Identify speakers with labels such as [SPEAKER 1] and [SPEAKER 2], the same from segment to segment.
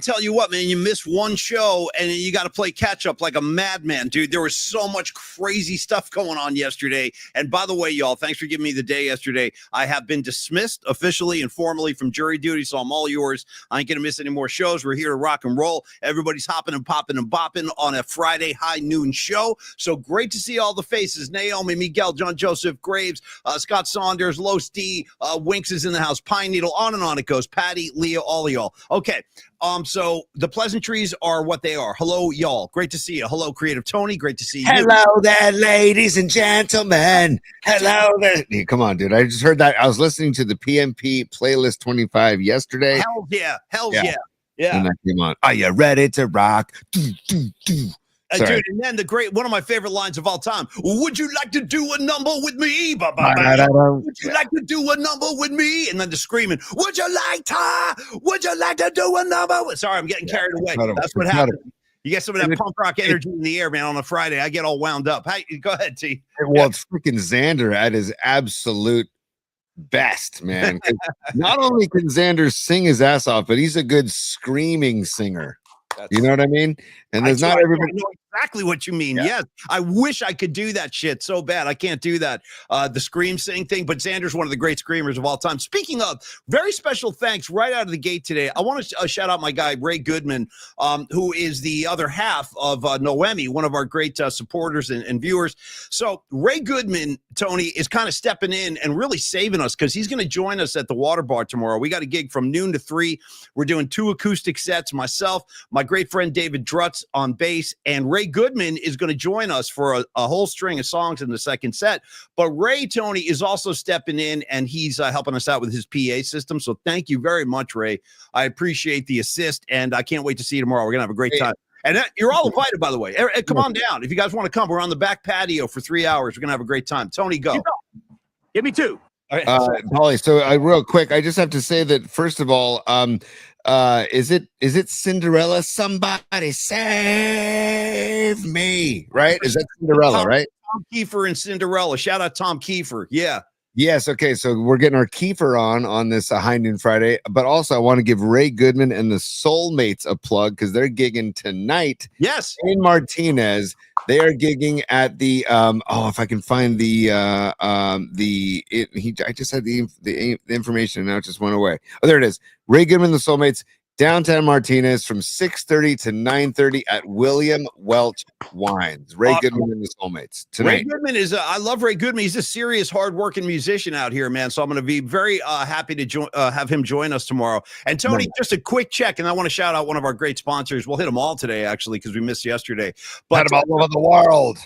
[SPEAKER 1] tell you what, man, you missed one show and you got to play catch up like a madman, dude. There was so much crazy stuff going on yesterday. And by the way, y'all, thanks for giving me the day yesterday. I have been dismissed officially and formally from jury duty, so I'm all yours. I ain't going to miss any more shows. We're here to rock and roll. Everybody's hopping and popping and bopping on a Friday high noon show. So great to see all the faces. Naomi, Miguel, John Joseph, Graves, Scott Saunders, Los D, Winks is in the house, Pine Needle, on and on it goes. Patty, Leo, all of y'all. Okay. So the pleasantries are what they are. Hello, y'all. Great to see you. Hello, Creative Tony. Great to see you.
[SPEAKER 2] Hello there, ladies and gentlemen. Hello there. Yeah, come on, dude. I just heard that. I was listening to the PMP playlist 25 yesterday.
[SPEAKER 1] Hell yeah. Hell yeah. Yeah.
[SPEAKER 2] And that came on. Are you ready to rock?
[SPEAKER 1] Dude, and then one of my favorite lines of all time. Would you like to do a number with me? Would you like to do a number with me? And then the screaming, would you like to do a number? Sorry, I'm getting carried away. That's what happened. You get some of that punk rock energy in the air, man, on a Friday. I get all wound up. Hey, go ahead, T.
[SPEAKER 2] Well, it's freaking Xander at his absolute best, man. Not only can Xander sing his ass off, but he's a good screaming singer. You know what I mean? And there's not everybody.
[SPEAKER 1] I know exactly what you mean. Yeah. Yes. I wish I could do that shit so bad. I can't do that. The scream sing thing, but Xander's one of the great screamers of all time. Speaking of, very special thanks right out of the gate today. I want to shout out my guy, Ray Goodman, who is the other half of Noemi, one of our great supporters and viewers. So Ray Goodman, Tony, is kind of stepping in and really saving us because he's going to join us at the Water Bar tomorrow. We got a gig from noon to 3. We're doing 2 acoustic sets, myself, my great friend David Drutz on bass, and Ray Goodman is going to join us for a whole string of songs in the second set. But Ray, Tony, is also stepping in, and he's helping us out with his PA system. So thank you very much, Ray. I appreciate the assist, and I can't wait to see you tomorrow. We're going to have a great time. And you're all invited, by the way. Come on down. If you guys want to come, we're on the back patio for 3 hours. We're going to have a great time. Tony, go.
[SPEAKER 3] Give me 2.
[SPEAKER 1] All right.
[SPEAKER 2] Polly, so real quick, I just have to say that, first of all, is it Cinderella? Somebody save me, right? Is that Cinderella, right?
[SPEAKER 1] Tom Kiefer and Cinderella. Shout out Tom Kiefer. Yeah.
[SPEAKER 2] Yes. Okay. So we're getting our Kiefer on this High Noon Friday, but also I want to give Ray Goodman and the Soulmates a plug because they're gigging tonight.
[SPEAKER 1] Yes.
[SPEAKER 2] In Martinez. They are gigging at the if I can find I just had the information and now it just went away. Oh, there it is. Ray Goodman, the Soulmates, downtown Martinez from 6:30 to 9:30 at William Welch Wines. Ray Goodman and the Soulmates tonight.
[SPEAKER 1] Ray Goodman is I love Ray Goodman. He's a serious, hardworking musician out here, man. So I'm going to be very happy to have him join us tomorrow. And Tony, just a quick check, and I want to shout out one of our great sponsors. We'll hit them all today, actually, because we missed yesterday. But
[SPEAKER 2] had them all over the world.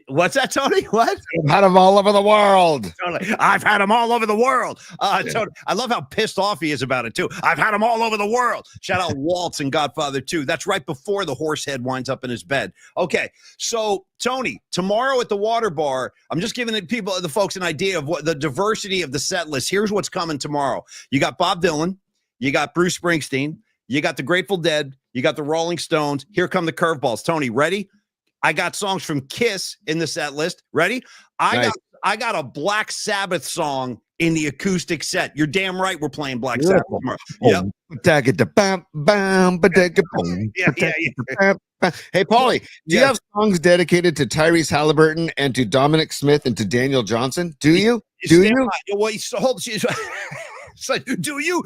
[SPEAKER 1] What's that, Tony? What?
[SPEAKER 2] I've had them all over the world.
[SPEAKER 1] Totally. I've had them all over the world. Tony, I love how pissed off he is about it, too. I've had them all over the world. Shout out Waltz and Godfather 2. That's right before the horse head winds up in his bed. Okay, so, Tony, tomorrow at the Water Bar, I'm just giving the folks an idea of what the diversity of the set list. Here's what's coming tomorrow. You got Bob Dylan. You got Bruce Springsteen. You got the Grateful Dead. You got the Rolling Stones. Here come the curveballs. Tony, ready? I got songs from Kiss in the set list. Ready? I got a Black Sabbath song in the acoustic set. You're damn right we're playing Black Sabbath tomorrow. Yep.
[SPEAKER 2] Hey, Paulie, do you have songs dedicated to Tyrese Halliburton and to Dominic Smith and to Daniel Johnson? Do you?
[SPEAKER 1] Well, So, do you?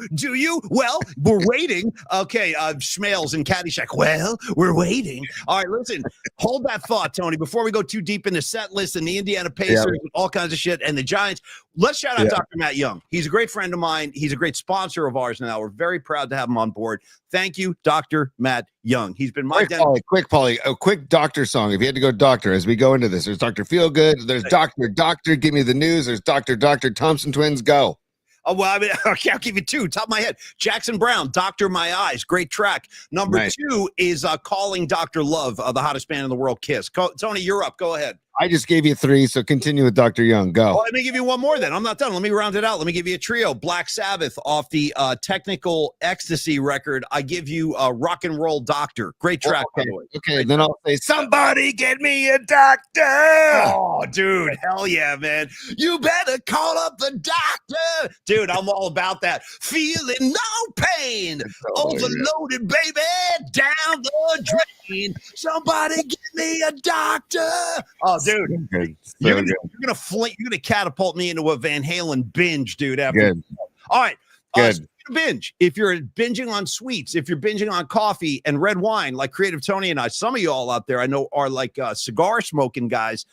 [SPEAKER 1] Well, we're waiting. Okay, Schmales and Caddyshack. Well, we're waiting. All right, listen, hold that thought, Tony, before we go too deep in the set list and the Indiana Pacers and all kinds of shit and the Giants. Let's shout out Dr. Matt Young. He's a great friend of mine. He's a great sponsor of ours now. We're very proud to have him on board. Thank you, Dr. Matt Young. He's been my
[SPEAKER 2] quick, Paulie, a quick doctor song. If you had to go doctor as we go into this, there's Dr. Feelgood, there's Doctor, give me the news, there's Dr. Thompson Twins, go.
[SPEAKER 1] Oh, well, I mean, okay, I'll give you 2. Top of my head. Jackson Brown, Doctor My Eyes. Great track. Number 2 is Calling Dr. Love, the hottest band in the world, Kiss. Tony, you're up. Go ahead.
[SPEAKER 2] I just gave you 3, so continue with Dr. Young. Go.
[SPEAKER 1] Well, let me give you one more then. I'm not done. Let me round it out. Let me give you a trio. Black Sabbath off the Technical Ecstasy record. I give you Rock and Roll Doctor. Great track, by the way.
[SPEAKER 2] Okay, then I'll say, somebody get me a doctor.
[SPEAKER 1] Oh, dude. Hell yeah, man. You better call up the doctor. Dude, I'm all about that. Feeling no pain. Overloaded, baby, down the drain. Somebody get me a doctor. Oh, dude. You're gonna catapult me into a Van Halen binge, dude. After all right. Binge. If you're binging on sweets, if you're binging on coffee and red wine, like Creative Tony and I, some of you all out there I know are like cigar smoking guys.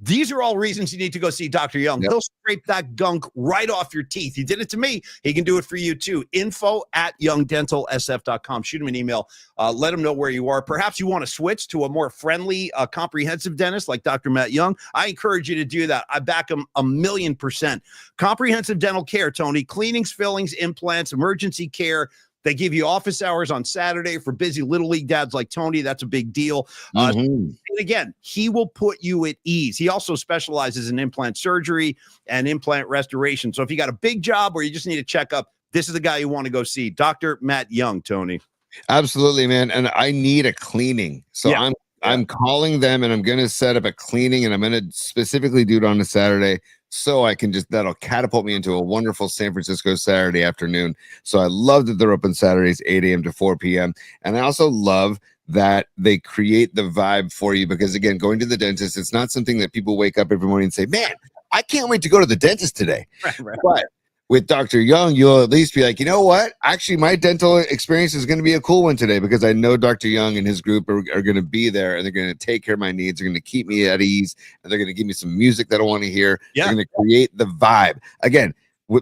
[SPEAKER 1] These are all reasons you need to go see Dr. Young. He'll scrape that gunk right off your teeth. He did it to me. He can do it for you too. info@youngdentalsf.com. Shoot him an email. Let him know where you are. Perhaps you want to switch to a more friendly, comprehensive dentist like Dr. Matt Young. I encourage you to do that. I back him 1,000,000%. Comprehensive dental care, Tony. Cleanings, fillings, implants, emergency care. They give you office hours on Saturday for busy Little League dads like Tony. That's a big deal. And again, he will put you at ease. He also specializes in implant surgery and implant restoration. So if you got a big job or you just need a checkup, this is the guy you want to go see. Dr. Matt Young, Tony.
[SPEAKER 2] Absolutely, man. And I need a cleaning. So I'm calling them and I'm going to set up a cleaning and I'm going to specifically do it on a Saturday. So I can that'll catapult me into a wonderful San Francisco Saturday afternoon. So I love that they're open Saturdays, 8 a.m. to 4 p.m. And I also love that they create the vibe for you because, again, going to the dentist, it's not something that people wake up every morning and say, man, I can't wait to go to the dentist today. Right. But with Dr. Young, you'll at least be like, you know what? Actually, my dental experience is going to be a cool one today because I know Dr. Young and his group are going to be there and they're going to take care of my needs. They're going to keep me at ease and they're going to give me some music that I want to hear. They're going to create the vibe. Again,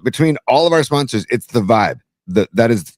[SPEAKER 2] between all of our sponsors, it's the vibe. That is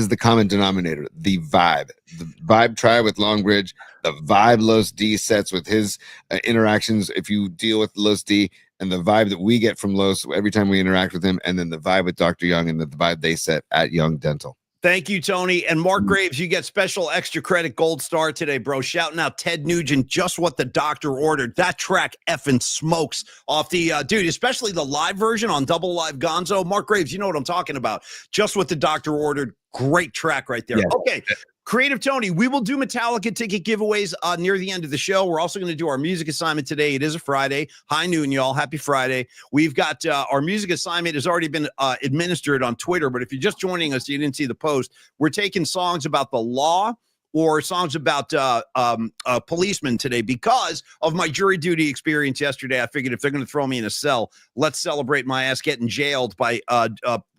[SPEAKER 2] the common denominator, the vibe. The Vibe Tribe with Longbridge, the Vibe Los D sets with his interactions if you deal with Los D, and the vibe that we get from Los every time we interact with him, and then the vibe with Dr. Young and the vibe they set at Young Dental.
[SPEAKER 1] Thank you, Tony. And Mark Graves, you get special extra credit gold star today, bro. Shouting out Ted Nugent, Just What the Doctor Ordered. That track effing smokes off the, dude, especially the live version on Double Live Gonzo. Mark Graves, you know what I'm talking about. Just What the Doctor Ordered. Great track right there. Yeah. Okay. Creative Tony, we will do Metallica ticket giveaways near the end of the show. We're also going to do our music assignment today. It is a Friday. High noon, y'all. Happy Friday. We've got our music assignment has already been administered on Twitter, but if you're just joining us, you didn't see the post. We're taking songs about the law or songs about policemen today because of my jury duty experience yesterday. I figured if they're going to throw me in a cell, let's celebrate my ass getting jailed by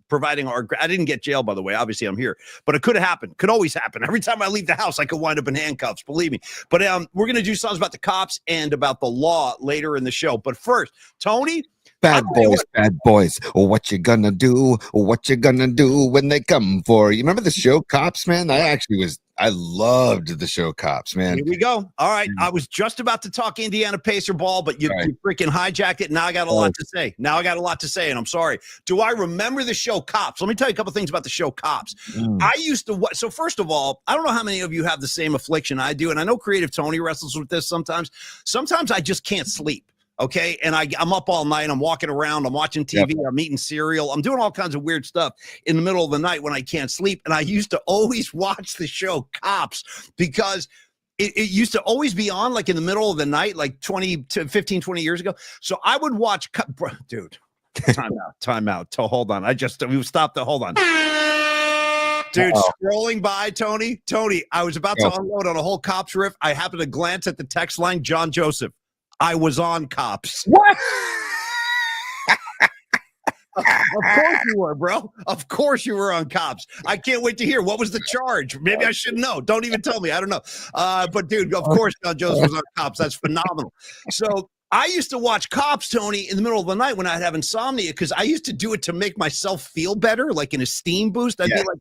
[SPEAKER 1] providing I didn't get jailed, by the way. Obviously, I'm here, but it could have happened. Could always happen. Every time I leave the house, I could wind up in handcuffs. Believe me. But we're going to do songs about the cops and about the law later in the show. But first, Tony.
[SPEAKER 2] Bad boys. What you gonna do? What you gonna do when they come for you? Remember the show Cops, man? I loved the show Cops, man.
[SPEAKER 1] Here we go. All right. I was just about to talk Indiana Pacer ball, but you freaking hijacked it. Now I got a lot to say. And I'm sorry. Do I remember the show Cops? Let me tell you a couple things about the show Cops. I used to so first of all, I don't know how many of you have the same affliction I do, and I know Creative Tony wrestles with this sometimes. Sometimes I just can't sleep. Okay. And I'm up all night. I'm walking around. I'm watching TV. I'm eating cereal. I'm doing all kinds of weird stuff in the middle of the night when I can't sleep. And I used to always watch the show Cops because it used to always be on like in the middle of the night, like 20 years ago. So I would watch, dude, time out. Hold on. We stopped hold on. Dude, scrolling by, Tony, I was about to unload on a whole Cops riff. I happened to glance at the text line, John Joseph. I was on Cops.
[SPEAKER 2] What?
[SPEAKER 1] Of course you were, bro. Of course you were on Cops. I can't wait to hear what was the charge. Maybe I should know. Don't even tell me. I don't know. But dude, of course John Joseph was on Cops. That's phenomenal. So I used to watch Cops, Tony, in the middle of the night when I'd have insomnia because I used to do it to make myself feel better, like an esteem boost. I'd be like,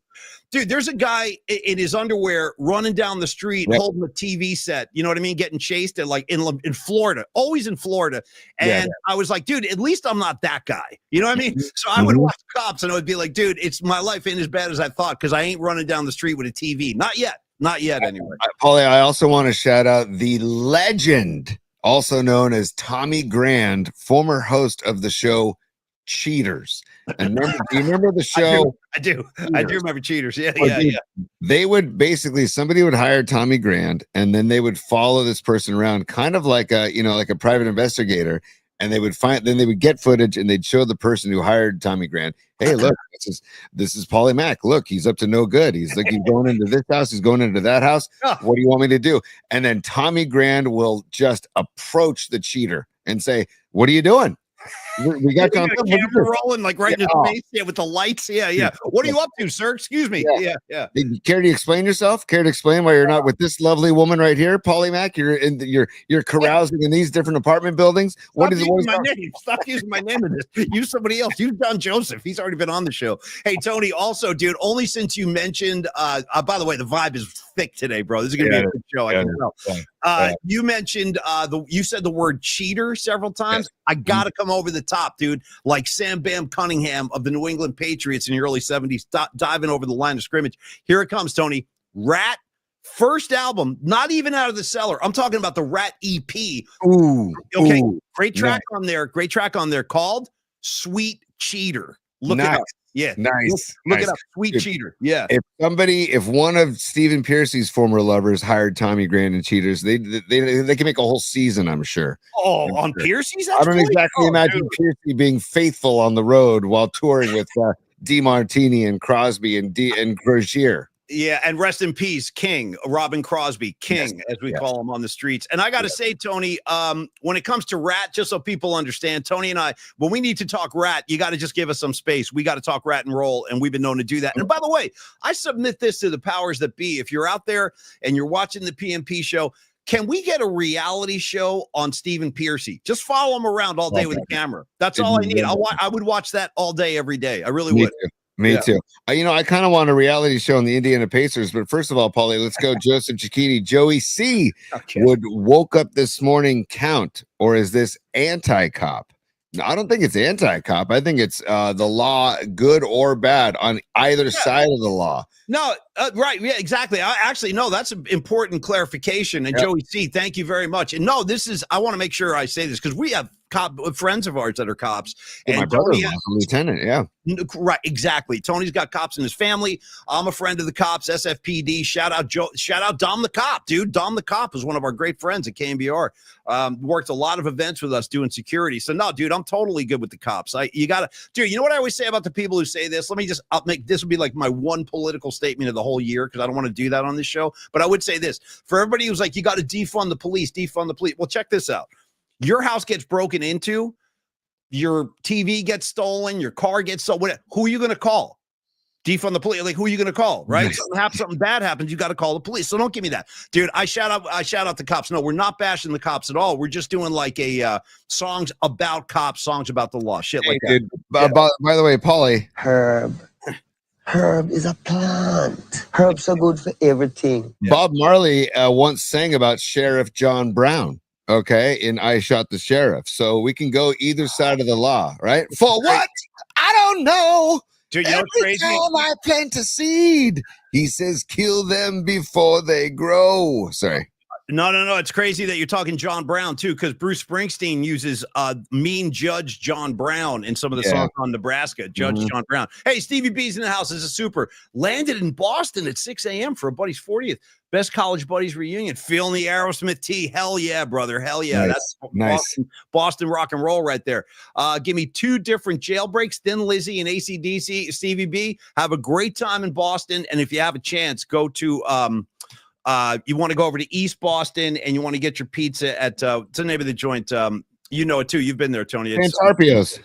[SPEAKER 1] dude, there's a guy in his underwear running down the street holding a TV set, you know what I mean, getting chased at like in Florida, always in Florida. And I was like, dude, at least I'm not that guy. You know what I mean? So I would watch Cops and I would be like, dude, it's my life ain't as bad as I thought because I ain't running down the street with a TV. Not yet anyway.
[SPEAKER 2] Paulie, I also want to shout out the legend, also known as Tommy Grand, former host of the show Cheaters. And do you remember the show?
[SPEAKER 1] I do remember Cheaters. Yeah.
[SPEAKER 2] They would basically, somebody would hire Tommy Grand and then they would follow this person around kind of like a private investigator. and they would get footage, and they'd show the person who hired Tommy Grand, hey, look, this is Paulie Mack. Look, he's up to no good. He's going into this house, he's going into that house. What do you want me to do? And then Tommy Grand will just approach the cheater and say, what are you doing? We got
[SPEAKER 1] camera rolling like right in his face, with the lights. What are you up to, sir? Excuse me. Yeah.
[SPEAKER 2] Care to explain yourself? Care to explain why you're not with this lovely woman right here, Paulie Mack? You're carousing in these different apartment buildings.
[SPEAKER 1] Stop using my name in this. Use somebody else. Use John Joseph. He's already been on the show. Hey, Tony. Also, dude, only since you mentioned. By the way, the vibe is thick today, bro. This is gonna be a good show. I can tell. You mentioned you said the word cheater several times. I gotta come over the top, dude. Like Sam Bam Cunningham of the New England Patriots in the early 70s, diving over the line of scrimmage. Here it comes, Tony. Rat, first album, not even out of the cellar. I'm talking about the Rat EP. Okay, great track on there. Great track on there called Sweet Cheater. Look it up. Yeah,
[SPEAKER 2] nice.
[SPEAKER 1] Look it up. Sweet Cheater. Yeah.
[SPEAKER 2] If one of Stephen Piercy's former lovers hired Tommy Grand and Cheaters, they can make a whole season, I'm sure.
[SPEAKER 1] Oh, on Piercy's?
[SPEAKER 2] I don't exactly imagine Piercy being faithful on the road while touring with DeMartini and Crosby and Crozier.
[SPEAKER 1] Yeah, and rest in peace, King, Robin Crosby, King, as we call him on the streets. And I got to say, Tony, when it comes to Rat, just so people understand, Tony and I, when we need to talk Rat, you got to just give us some space. We got to talk Rat and roll, and we've been known to do that. And by the way, I submit this to the powers that be. If you're out there and you're watching the PMP show, can we get a reality show on Stephen Piercy? Just follow him around all day with a camera. That's all I need. I would watch that all day, every day. I really would.
[SPEAKER 2] Me too. I kind of want a reality show on the Indiana Pacers, but first of all, Paulie, let's go. Joseph Cicchini, Joey C. Woke up this morning count, or is this anti-cop? No, I don't think it's anti-cop. I think it's the law, good or bad, on either side of the law.
[SPEAKER 1] No, right. Yeah, exactly. No, that's an important clarification. And Joey C., thank you very much. And no, I want to make sure I say this because we have friends of ours that are cops. And
[SPEAKER 2] my brother-in-law is a lieutenant. Yeah.
[SPEAKER 1] Right. Exactly. Tony's got cops in his family. I'm a friend of the cops, SFPD. Shout out Dom the Cop, dude. Dom the Cop is one of our great friends at KMBR. Worked a lot of events with us doing security. So no, dude, I'm totally good with the cops. You know what I always say about the people who say this? This will be like my one political statement of the whole year, because I don't want to do that on this show. But I would say this for everybody who's like, you got to defund the police. Well, check this out. Your house gets broken into, your TV gets stolen, your car gets stolen. Who are you going to call? Defund the police. Like, who are you going to call? Right? Something bad happens, you got to call the police. So don't give me that, dude. I shout out the cops. No, we're not bashing the cops at all. We're just doing like a songs about cops, songs about the law, shit like that.
[SPEAKER 2] By the way, Paulie,
[SPEAKER 3] Herb is a plant. Herbs are good for everything.
[SPEAKER 2] Bob Marley once sang about Sheriff John Brown. Okay, and I shot the sheriff. So we can go either side of the law, right? For what? I don't know.
[SPEAKER 1] Dude, you know what's crazy?
[SPEAKER 2] Every time I plant a seed, he says, kill them before they grow. Sorry.
[SPEAKER 1] No. It's crazy that you're talking John Brown, too, because Bruce Springsteen uses mean Judge John Brown in some of the songs on Nebraska. Judge John Brown. Hey, Stevie B's in the house. Is a super. Landed in Boston at 6 a.m. for a buddy's 40th. Best college buddies reunion. Feeling the Aerosmith tee. Hell yeah, brother. Hell yeah.
[SPEAKER 2] Nice.
[SPEAKER 1] That's Boston rock and roll right there. Give me two different jailbreaks. Thin Lizzy and AC/DC. Stevie B. Have a great time in Boston. And if you have a chance, go to you want to go over to East Boston and you want to get your pizza at what's the name of the joint? You know it too. You've been there, Tony.
[SPEAKER 2] Santarpio's.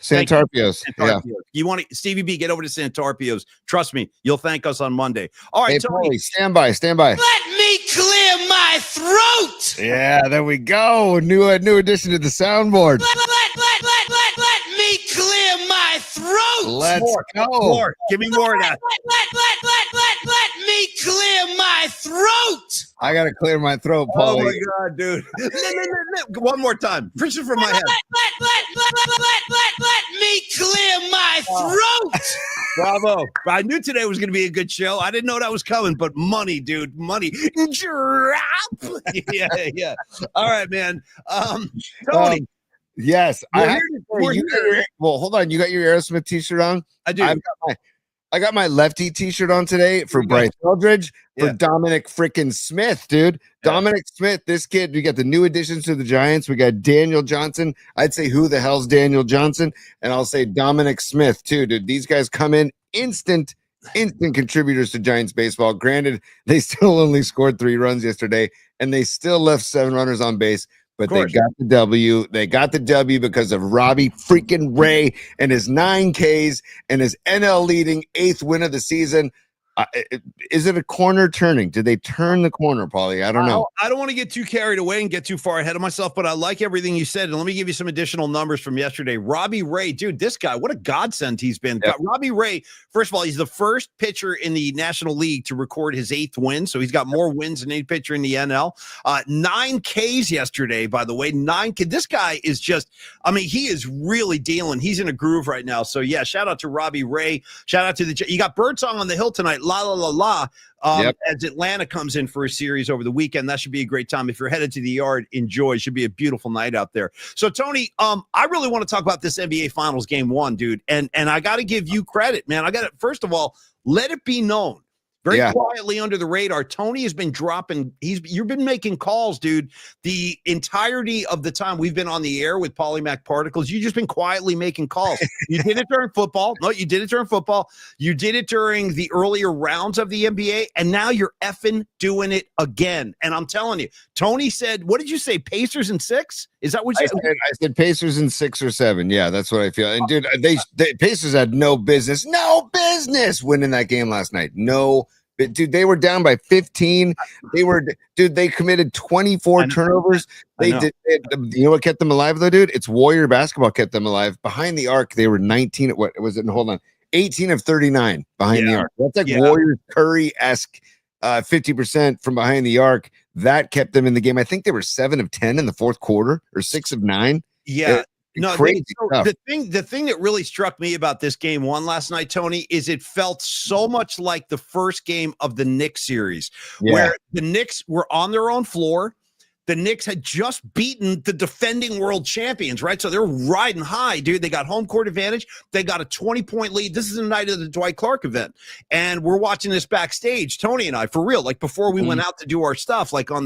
[SPEAKER 2] Yeah.
[SPEAKER 1] You want to, Stevie B, get over to Santarpio's. Trust me, you'll thank us on Monday. All right,
[SPEAKER 2] hey,
[SPEAKER 1] Tony.
[SPEAKER 2] Paulie, stand by.
[SPEAKER 4] Let me clear my throat.
[SPEAKER 2] Yeah, there we go. New addition to the soundboard.
[SPEAKER 4] Let me clear my throat.
[SPEAKER 2] Let's go.
[SPEAKER 1] More. Give me more of that.
[SPEAKER 4] Let me clear my throat.
[SPEAKER 2] I gotta clear my throat, Paulie.
[SPEAKER 1] Oh my God, dude. One more time. Preach it from my head.
[SPEAKER 4] Let me clear my throat.
[SPEAKER 1] Bravo. I knew today was going to be a good show. I didn't know that was coming, but money, dude. Money. Drop. Yeah. All right, man. Tony.
[SPEAKER 2] Yes. Hold on. You got your Aerosmith t-shirt on?
[SPEAKER 1] I do.
[SPEAKER 2] I got my lefty t-shirt on today for Bryce Eldridge, for Dominic freaking Smith, dude. Dominic Smith, this kid, we got the new additions to the Giants. We got Daniel Johnson. I'd say who the hell's Daniel Johnson? And I'll say Dominic Smith too, dude. These guys come in instant contributors to Giants baseball. Granted, they still only scored 3 runs yesterday, and they still left 7 runners on base. But they got the W. They got the W because of Robbie freaking Ray and his 9 Ks and his NL leading 8th win of the season. Is it a corner turning? Did they turn the corner, Paulie? I don't know.
[SPEAKER 1] I don't want to get too carried away and get too far ahead of myself, but I like everything you said. And let me give you some additional numbers from yesterday. Robbie Ray, dude, this guy, what a godsend he's been. Yep. Robbie Ray, first of all, he's the first pitcher in the National League to record his 8th win. So he's got more wins than any pitcher in the NL. 9 Ks yesterday, by the way. 9 Ks. This guy is just, I mean, he is really dealing. He's in a groove right now. So, yeah, shout out to Robbie Ray. Shout out to you got Birdsong on the Hill tonight. La la la la. As Atlanta comes in for a series over the weekend. That should be a great time. If you're headed to the yard, enjoy. It should be a beautiful night out there. So, Tony, I really want to talk about this NBA Finals Game 1, dude. And I got to give you credit, man. First of all, let it be known. Very quietly under the radar, Tony has been dropping. You've been making calls, dude, the entirety of the time we've been on the air with Polymac Particles. You've just been quietly making calls. You did it during football. No, you did it during football. You did it during the earlier rounds of the NBA, and now you're effing doing it again. And I'm telling you, Tony said, what did you say, Pacers in 6? Is that what you said?
[SPEAKER 2] I said Pacers in 6 or 7. Yeah, that's what I feel. And, dude, the Pacers had no business winning that game last night. Dude, they were down by 15. They committed 24 turnovers. You know what kept them alive, though, dude? It's Warrior basketball kept them alive. Behind the arc, they were 19. What was it? Hold on. 18 of 39 behind the arc. That's like Warrior Curry-esque 50% from behind the arc. That kept them in the game. I think they were 7 of 10 in the fourth quarter or 6 of 9.
[SPEAKER 1] Yeah. No,
[SPEAKER 2] crazy stuff.
[SPEAKER 1] The thing that really struck me about this Game 1 last night, Tony, is it felt so much like the first game of the Knicks series, where the Knicks were on their own floor. The Knicks had just beaten the defending world champions, right? So they're riding high, dude. They got home court advantage. They got a 20-point lead. This is the night of the Dwight Clark event. And we're watching this backstage, Tony and I, for real. Like before we went out to do our stuff, like in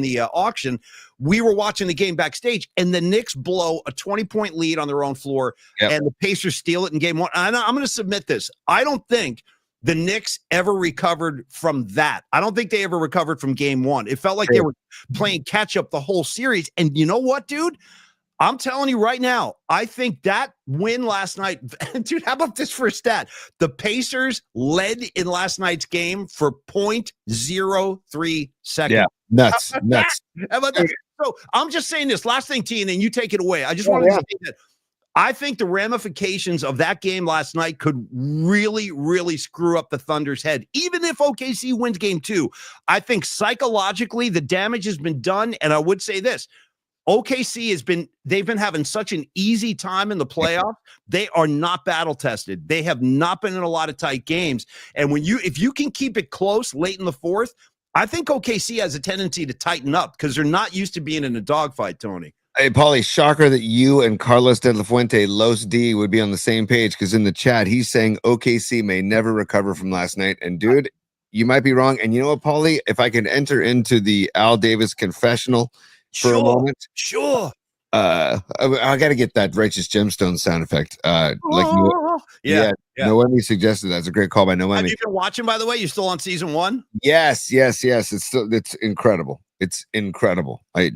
[SPEAKER 1] the auction, we were watching the game backstage, and the Knicks blow a 20-point lead on their own floor, and the Pacers steal it in Game 1. And I'm going to submit this. I don't think the Knicks ever recovered from that. I don't think they ever recovered from Game 1. It felt like they were playing catch up the whole series. And you know what, dude? I'm telling you right now, I think that win last night, dude, how about this for a stat? The Pacers led in last night's game for 0.03 seconds.
[SPEAKER 2] Yeah, nuts.
[SPEAKER 1] How about that? So I'm just saying this last thing, T, and then you take it away. I just wanted to say that I think the ramifications of that game last night could really, really screw up the Thunder's head. Even if OKC wins Game 2, I think psychologically the damage has been done. And I would say this, OKC they've been having such an easy time in the playoff. They are not battle tested. They have not been in a lot of tight games. And if you can keep it close late in the fourth, I think OKC has a tendency to tighten up because they're not used to being in a dogfight, Tony.
[SPEAKER 2] Hey, Paulie, shocker that you and Carlos De La Fuente, Los D, would be on the same page, because in the chat, he's saying OKC may never recover from last night. And, dude, you might be wrong. And you know what, Paulie? If I can enter into the Al Davis confessional for a moment.
[SPEAKER 1] Sure.
[SPEAKER 2] I got to get that Righteous Gemstone sound effect. Noemi suggested that. It's a great call by Noemi.
[SPEAKER 1] Have you been watching, by the way? You're still on season 1?
[SPEAKER 2] Yes. It's incredible. It's incredible. I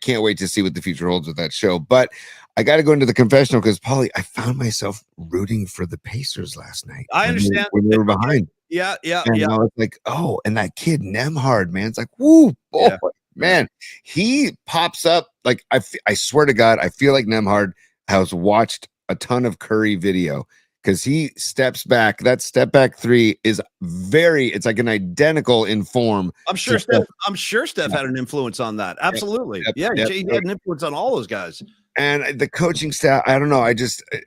[SPEAKER 2] can't wait to see what the future holds with that show. But I got to go into the confessional because, Paulie, I found myself rooting for the Pacers last night.
[SPEAKER 1] I understand.
[SPEAKER 2] When they were behind.
[SPEAKER 1] Yeah.
[SPEAKER 2] And I was like, oh, and that kid Nemhard, man. It's like, woo, boy. Yeah. Man, he pops up like I swear to God, I feel like Nemhard has watched a ton of Curry video because he steps back. That step back 3 is it's like an identical in form.
[SPEAKER 1] I'm sure Steph had an influence on that. Absolutely. He had an influence on all those guys.
[SPEAKER 2] And the coaching staff, I don't know. And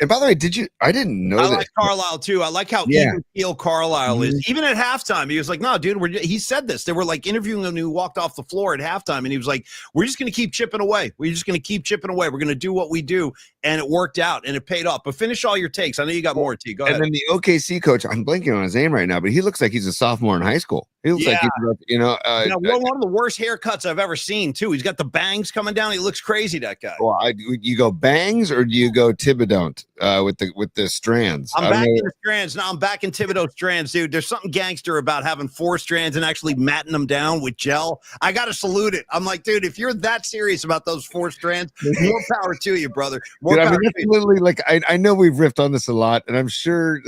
[SPEAKER 2] by the way, I didn't know
[SPEAKER 1] I
[SPEAKER 2] that.
[SPEAKER 1] like Carlisle too. I like how
[SPEAKER 2] Yeah.
[SPEAKER 1] even keel Carlisle is. Even at halftime, he was like, "No, dude, he said this." They were like interviewing him when he walked off the floor at halftime, and he was like, "We're just going to keep chipping away. We're just going to keep chipping away. We're going to do what we do," and it worked out and it paid off. But finish all your takes. I know you got more. T. Go ahead.
[SPEAKER 2] And then the OKC coach, I'm blanking on his name right now, but he looks like he's a sophomore in high school. He looks like he's,
[SPEAKER 1] one of the worst haircuts I've ever seen too. He's got the bangs coming down. He looks crazy. That guy.
[SPEAKER 2] Well, you go bangs or do you go Thibodeau with the strands?
[SPEAKER 1] I'm back in the strands. Now I'm back in Thibodeau strands, dude. There's something gangster about having 4 strands and actually matting them down with gel. I got to salute it. I'm like, dude, if you're that serious about those 4 strands, more power to you, brother. More power to you.
[SPEAKER 2] Literally, like, I know we've riffed on this a lot, and I'm sure,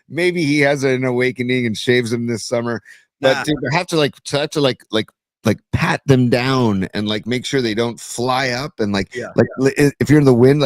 [SPEAKER 2] maybe he has an awakening and shaves them this summer. But dude, I have to pat them down and like make sure they don't fly up and if you're in the wind,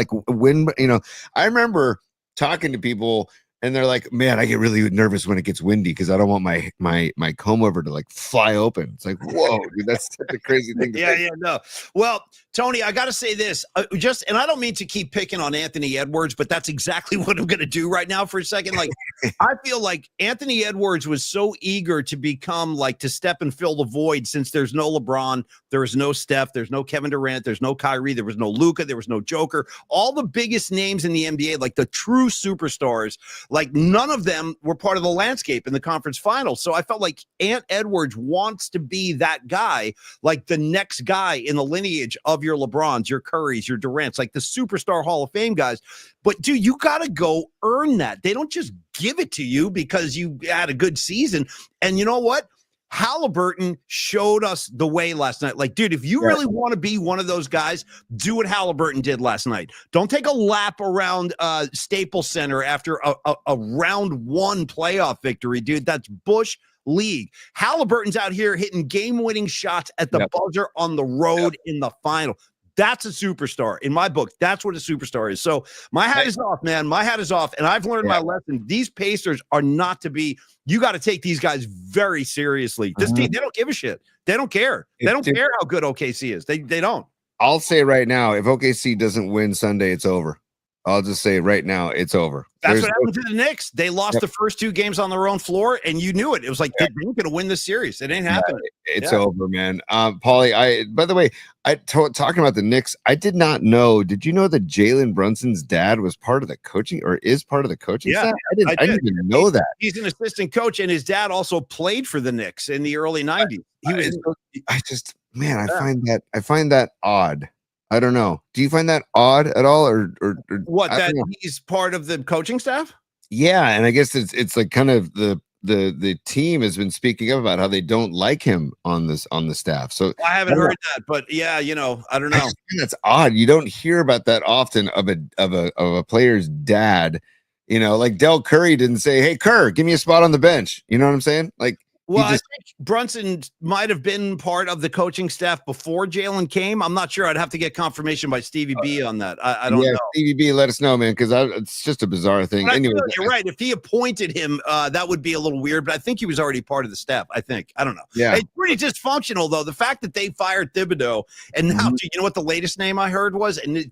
[SPEAKER 2] I remember talking to people and they're like, man, I get really nervous when it gets windy because I don't want my comb over to like fly open. It's like, whoa, dude, that's such a crazy thing to think.
[SPEAKER 1] No. Well, Tony, I got to say this, and I don't mean to keep picking on Anthony Edwards, but that's exactly what I'm going to do right now for a second. Like, I feel like Anthony Edwards was so eager to become to step and fill the void since there's no LeBron, there is no Steph, there's no Kevin Durant, there's no Kyrie, there was no Luka, there was no Joker. All the biggest names in the NBA, like the true superstars, like none of them were part of the landscape in the conference finals. So I felt like Ant Edwards wants to be that guy, like the next guy in the lineage of your LeBrons, your Currys, your Durants, like the superstar Hall of Fame guys. But dude, you got to go earn that. They don't just give it to you because you had a good season. And you know what? Halliburton showed us the way last night. Like, dude, if you really want to be one of those guys, do what Halliburton did last night. Don't take a lap around Staples Center after a round 1 playoff victory, dude. That's Bush League. Halliburton's out here hitting game-winning shots at the buzzer on the road in the final. That's a superstar. In my book, that's what a superstar is. So my hat is off, man. My hat is off. And I've learned my lesson. These Pacers are not to be, you got to take these guys very seriously. This team, they don't give a shit. They don't care. They don't care how good OKC is. They don't.
[SPEAKER 2] I'll say right now, if OKC doesn't win Sunday, it's over. I'll just say right now, it's over.
[SPEAKER 1] That's what happened to the Knicks. They lost the first 2 games on their own floor, and you knew it. It was like, they're going to win the series. It ain't happening.
[SPEAKER 2] It's over, man. Paulie, by the way, talking about the Knicks, I did not know. Did you know that Jalen Brunson's dad was part of the coaching or is part of the coaching staff? I didn't even know that.
[SPEAKER 1] He's an assistant coach, and his dad also played for the Knicks in the early 90s.
[SPEAKER 2] I find that odd. I don't know. Do you find that odd at all, or
[SPEAKER 1] what, that he's part of the coaching staff?
[SPEAKER 2] Yeah, and I guess it's like kind of the team has been speaking up about how they don't like him on the staff. So
[SPEAKER 1] I haven't heard that, but yeah, I don't know.
[SPEAKER 2] That's odd. You don't hear about that often of a player's dad. Like Del Curry didn't say, "Hey, Kerr, give me a spot on the bench." You know what I'm saying? Like.
[SPEAKER 1] Well, I think Brunson might have been part of the coaching staff before Jalen came. I'm not sure. I'd have to get confirmation by Stevie B on that. I don't know.
[SPEAKER 2] Stevie B, let us know, man, because it's just a bizarre thing. Anyway,
[SPEAKER 1] you're right. If he appointed him, that would be a little weird, but I think he was already part of the staff. I don't know.
[SPEAKER 2] Yeah.
[SPEAKER 1] It's pretty dysfunctional, though. The fact that they fired Thibodeau, and now, you know what the latest name I heard was? And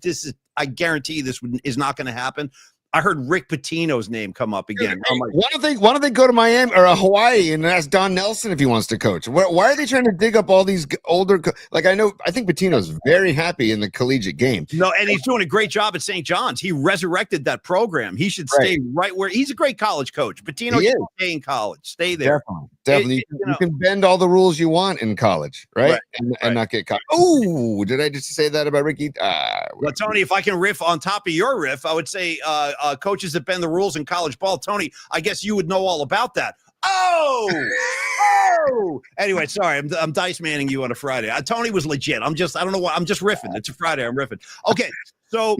[SPEAKER 1] I guarantee this is not going to happen. I heard Rick Pitino's name come up again.
[SPEAKER 2] I'm like, why don't they go to Miami or Hawaii and ask Don Nelson if he wants to coach? Why are they trying to dig up all these older? I think Pitino's very happy in the collegiate game.
[SPEAKER 1] No, and he's doing a great job at St. John's. He resurrected that program. He should stay right where he's a great college coach. Pitino, stay in college. Stay there.
[SPEAKER 2] Definitely. You can bend all the rules you want in college, right? And not get caught. Oh, did I just say that about Ricky?
[SPEAKER 1] Well, Tony, if I can riff on top of your riff, I would say coaches that bend the rules in college ball. Tony, I guess you would know all about that. Anyway, sorry, I'm Dice Manning you on a Friday. Tony was legit. I don't know why. I'm just riffing. It's a Friday. I'm riffing. Okay. So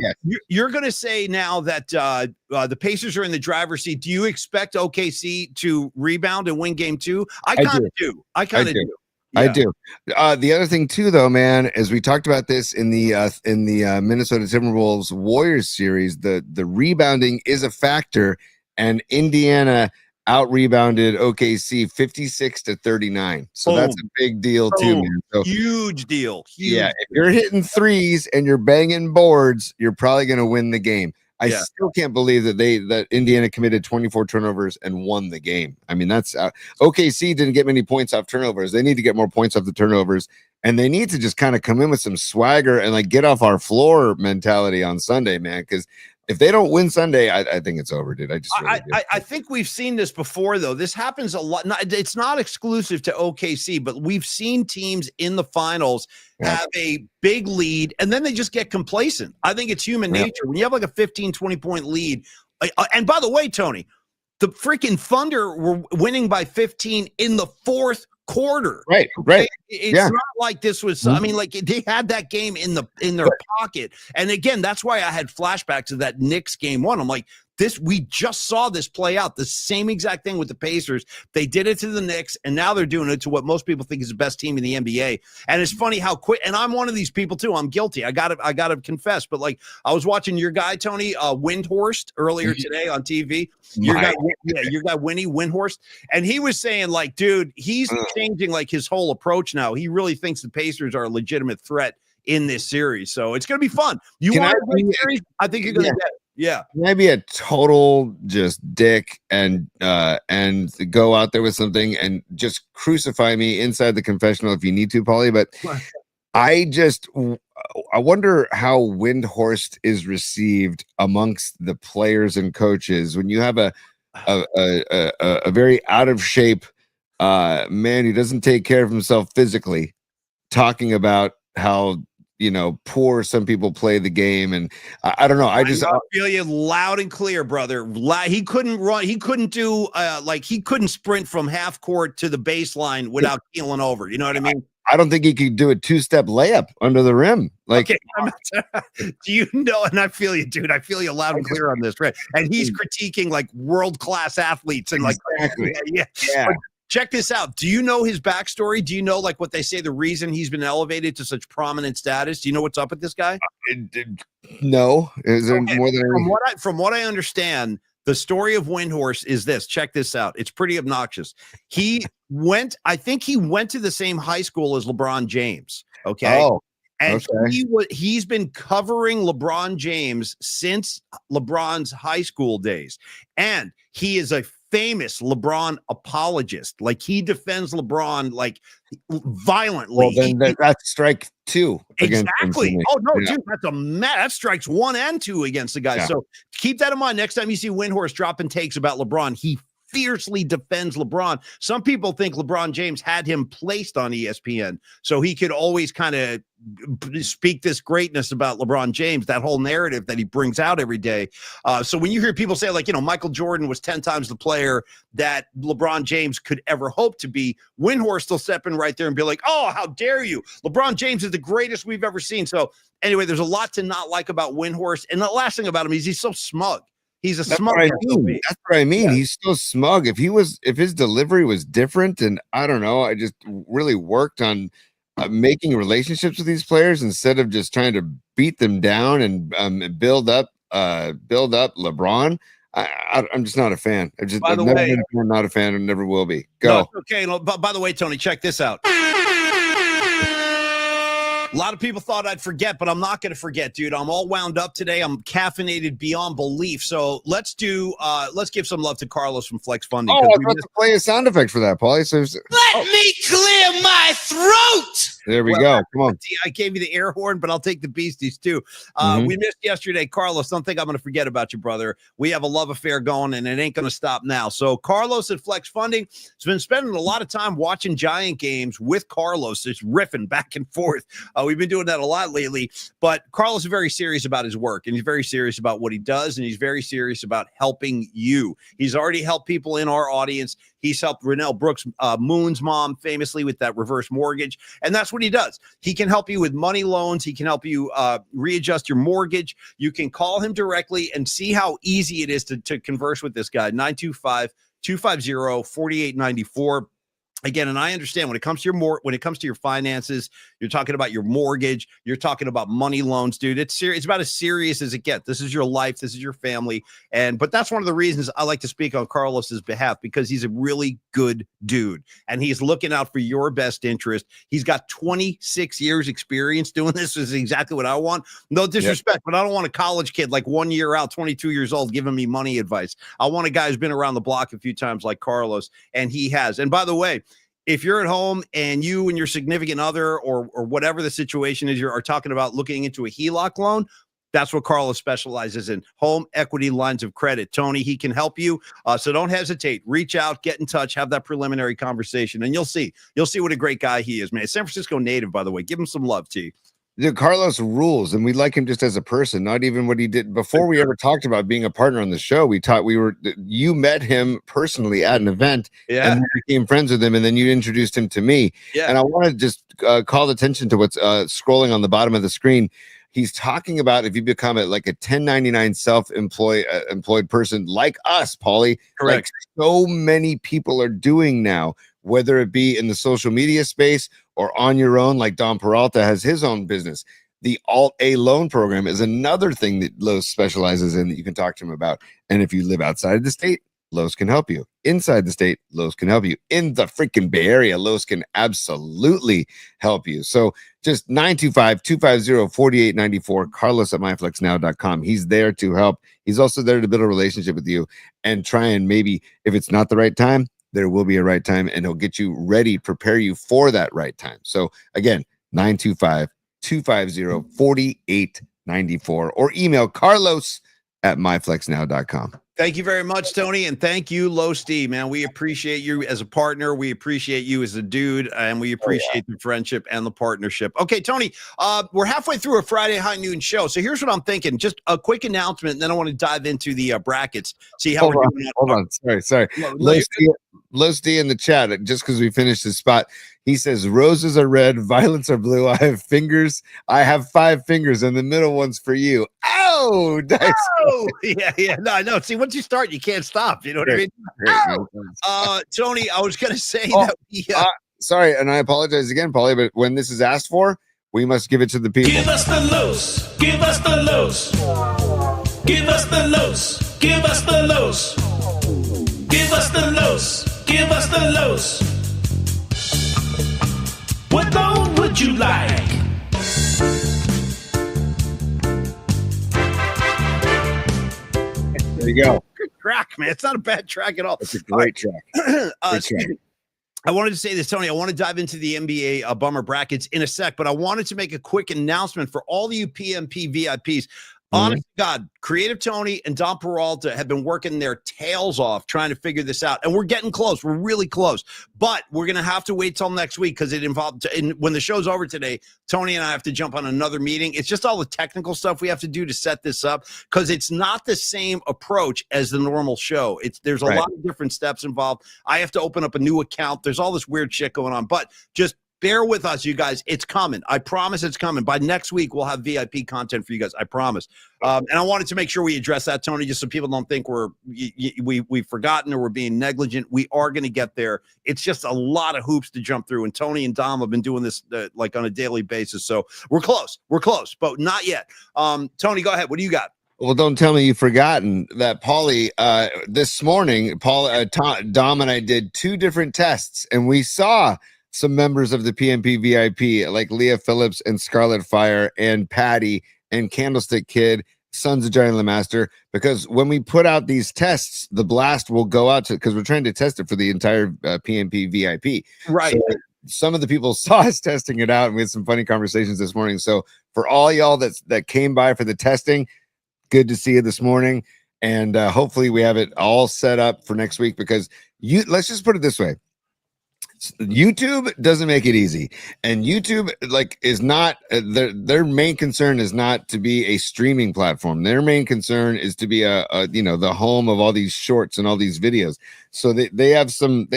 [SPEAKER 1] you're going to say now that the Pacers are in the driver's seat. Do you expect OKC to rebound and win game 2? I kind of do. I kind of do.
[SPEAKER 2] Yeah. I do. The other thing too, though, man, as we talked about this in the Minnesota Timberwolves Warriors series, the rebounding is a factor, and Indiana out rebounded OKC 56-39. So that's a big deal too, man. So
[SPEAKER 1] huge deal.
[SPEAKER 2] Yeah, if you're hitting threes and you're banging boards, you're probably going to win the game. I still can't believe that Indiana committed 24 turnovers and won the game. I mean, that's OKC didn't get many points off turnovers. They need to get more points off the turnovers, and they need to just kind of come in with some swagger and like get off our floor mentality on Sunday, man. Because if they don't win Sunday, I think it's over, dude.
[SPEAKER 1] I think we've seen this before, though. This happens a lot. It's not exclusive to OKC, but we've seen teams in the finals have a big lead, and then they just get complacent. I think it's human nature. When you have like a 15, 20-point lead, and by the way, Tony, the freaking Thunder were winning by 15 in the fourth quarter.
[SPEAKER 2] Right.
[SPEAKER 1] It's not like this was, I mean, like they had that game in their pocket. And again, that's why I had flashbacks of that Knicks game 1. I'm like, we just saw this play out. The same exact thing with the Pacers. They did it to the Knicks, and now they're doing it to what most people think is the best team in the NBA. And it's funny how quick. And I'm one of these people too. I'm guilty. I gotta confess. But like, I was watching your guy Tony Windhorst earlier today on TV. Your guy Winnie Windhorst, and he was saying like, dude, he's changing like his whole approach now. He really thinks the Pacers are a legitimate threat in this series. So it's gonna be fun. You want a great series? I think you're gonna get it. Yeah.
[SPEAKER 2] Can I be a total just dick and go out there with something and just crucify me inside the confessional if you need to, Paulie? But I wonder how Windhorst is received amongst the players and coaches when you have a very out of shape man who doesn't take care of himself physically, talking about how poor some people play the game. And I don't know. I
[SPEAKER 1] feel you loud and clear, brother. He couldn't run. He couldn't do he couldn't sprint from half court to the baseline without keeling over. You know what I mean?
[SPEAKER 2] I don't think he could do a 2-step layup under the rim. Like,
[SPEAKER 1] okay, do you know? And I feel you, dude. I feel you loud and clear on this, right? And he's critiquing like world-class athletes and like, yeah. Check this out. Do you know his backstory? Do you know like what they say the reason he's been elevated to such prominent status? Do you know what's up with this guy?
[SPEAKER 2] No. Is there more than
[SPEAKER 1] from what I understand, the story of Windhorst is this. Check this out. It's pretty obnoxious. I think he went to the same high school as LeBron James. Okay.
[SPEAKER 2] Oh.
[SPEAKER 1] And he's been covering LeBron James since LeBron's high school days. And he is a famous LeBron apologist. Like he defends LeBron like violently.
[SPEAKER 2] Well, then that's strike 2.
[SPEAKER 1] Exactly. Oh no, dude, that strikes 1 and 2 against the guy. Yeah. So keep that in mind. Next time you see Windhorst dropping takes about LeBron, he fiercely defends LeBron. Some people think LeBron James had him placed on ESPN so he could always kind of speak this greatness about LeBron James, that whole narrative that he brings out every day. So when you hear people say like, Michael Jordan was 10 times the player that LeBron James could ever hope to be, Windhorst will step in right there and be like, oh, how dare you? LeBron James is the greatest we've ever seen. So anyway, there's a lot to not like about Windhorst. And the last thing about him is he's so smug. He's a smug.
[SPEAKER 2] That's what I mean. Yeah. He's so smug. If his delivery was different, and I don't know, I just really worked on making relationships with these players instead of just trying to beat them down and build up LeBron. I'm just not a fan. I've never been not a fan and never will be. Go.
[SPEAKER 1] No, okay. But by the way, Tony, check this out. A lot of people thought I'd forget, but I'm not going to forget, dude. I'm all wound up today. I'm caffeinated beyond belief. So let's give some love to Carlos from Flex Funding.
[SPEAKER 2] Oh, I was about to play a sound effect for that, Paulie. So
[SPEAKER 4] Let me clear my throat.
[SPEAKER 2] There we go. Come on.
[SPEAKER 1] I gave you the air horn, but I'll take the beasties too. We missed yesterday. Carlos, don't think I'm going to forget about you, brother. We have a love affair going, and it ain't going to stop now. So Carlos at Flex Funding has been spending a lot of time watching Giant games with Carlos, just riffing back and forth. We've been doing that a lot lately, but Carlos is very serious about his work, and he's very serious about what he does, and he's very serious about helping you. He's already helped people in our audience. He's helped Renell Brooks, Moon's mom, famously with that reverse mortgage. And that's what he does. He can help you with money loans. He can help you readjust your mortgage. You can call him directly and see how easy it is to converse with this guy. 925-250-4894. again, and I understand when it comes to when it comes to your finances, you're talking about your mortgage, you're talking about money loans, dude. It's serious. It's about as serious as it gets. This is your life. This is your family. But that's one of the reasons I like to speak on Carlos's behalf, because he's a really good dude and he's looking out for your best interest. He's got 26 years experience doing this. Is exactly what I want. No disrespect, but I don't want a college kid like 1 year out, 22 years old, giving me money advice. I want a guy who's been around the block a few times like Carlos, and he has. And by the way, if you're at home and you and your significant other or whatever the situation is, you are talking about looking into a HELOC loan, that's what Carlos specializes in, home equity lines of credit. Tony, he can help you. So don't hesitate. Reach out, get in touch, have that preliminary conversation, and you'll see what a great guy he is, man. San Francisco native, by the way. Give him some love, T.
[SPEAKER 2] Dude, Carlos rules, and we like him just as a person, not even what he did before we ever talked about being a partner on the show. You met him personally at an event, and we became friends with him, and then you introduced him to me. Yeah. And I want to just call attention to what's scrolling on the bottom of the screen. He's talking about if you become like a 1099 employed person like us, Paulie,
[SPEAKER 1] correct?
[SPEAKER 2] Like so many people are doing now, whether it be in the social media space or on your own, like Don Peralta has his own business. The Alt-A loan program is another thing that Lowe's specializes in that you can talk to him about. And if you live outside the state, Lowe's can help you. Inside the state, Lowe's can help you. In the freaking Bay Area, Lowe's can absolutely help you. So just 925-250-4894, Carlos at myflexnow.com. He's there to help. He's also there to build a relationship with you and try and maybe, if it's not the right time, there will be a right time, and he'll get you ready, prepare you for that right time. So again, 925-250-4894, or email Carlos at myflexnow.com.
[SPEAKER 1] Thank you very much, Tony, and thank you, Low Steve, man. We appreciate you as a partner. We appreciate you as a dude, and we appreciate the friendship and the partnership. Okay, Tony, we're halfway through a Friday high noon show, so here's what I'm thinking. Just a quick announcement, and then I want to dive into the brackets, see how we're doing.
[SPEAKER 2] Hold on. Sorry. Low Steve in the chat, just because we finished his spot, he says, roses are red, violets are blue. I have fingers. I have 5 fingers, and the middle one's for you. Oh, nice.
[SPEAKER 1] Oh, yeah. No, I know. See, once you start, you can't stop. You know what I mean? Oh. Tony, I was going to say that.
[SPEAKER 2] Sorry, and I apologize again, Paulie, but when this is asked for, we must give it to the people.
[SPEAKER 5] Give us the loose. Give us the loose. Give us the loose. Give us the loose. Give us the loose. Give us the loose. What loan would you like?
[SPEAKER 2] There you go.
[SPEAKER 1] Good track, man. It's not a bad track at all.
[SPEAKER 2] It's a great track.
[SPEAKER 1] I wanted to say this, Tony. I want to dive into the NBA bummer brackets in a sec, but I wanted to make a quick announcement for all of you PMP VIPs. Honest to God, Creative Tony and Don Peralta have been working their tails off trying to figure this out. And we're getting close. We're really close. But we're going to have to wait till next week because it involved, when the show's over today, Tony and I have to jump on another meeting. It's just all the technical stuff we have to do to set this up because it's not the same approach as the normal show. There's a lot of different steps involved. I have to open up a new account. There's all this weird shit going on. But just bear with us, you guys. It's coming. I promise it's coming. By next week, we'll have VIP content for you guys. I promise. And I wanted to make sure we address that, Tony, just so people don't think we've forgotten or we're being negligent. We are going to get there. It's just a lot of hoops to jump through. And Tony and Dom have been doing this like on a daily basis. So we're close. We're close, but not yet. Tony, go ahead. What do you got?
[SPEAKER 2] Well, don't tell me you've forgotten that, Paulie. This morning, Dom and I did 2 different tests, and we saw some members of the PMP VIP like Leah Phillips and Scarlet Fire and Patty and Candlestick Kid, Sons of Giant Lemaster, because when we put out these tests, the blast will go out to, because we're trying to test it for the entire PMP VIP.
[SPEAKER 1] Right.
[SPEAKER 2] So some of the people saw us testing it out, and we had some funny conversations this morning. So for all y'all that came by for the testing, good to see you this morning. And hopefully we have it all set up for next week, because let's just put it this way. YouTube doesn't make it easy, and YouTube is not their main concern is not to be a streaming platform. Their main concern is to be the home of all these shorts and all these videos. So they have some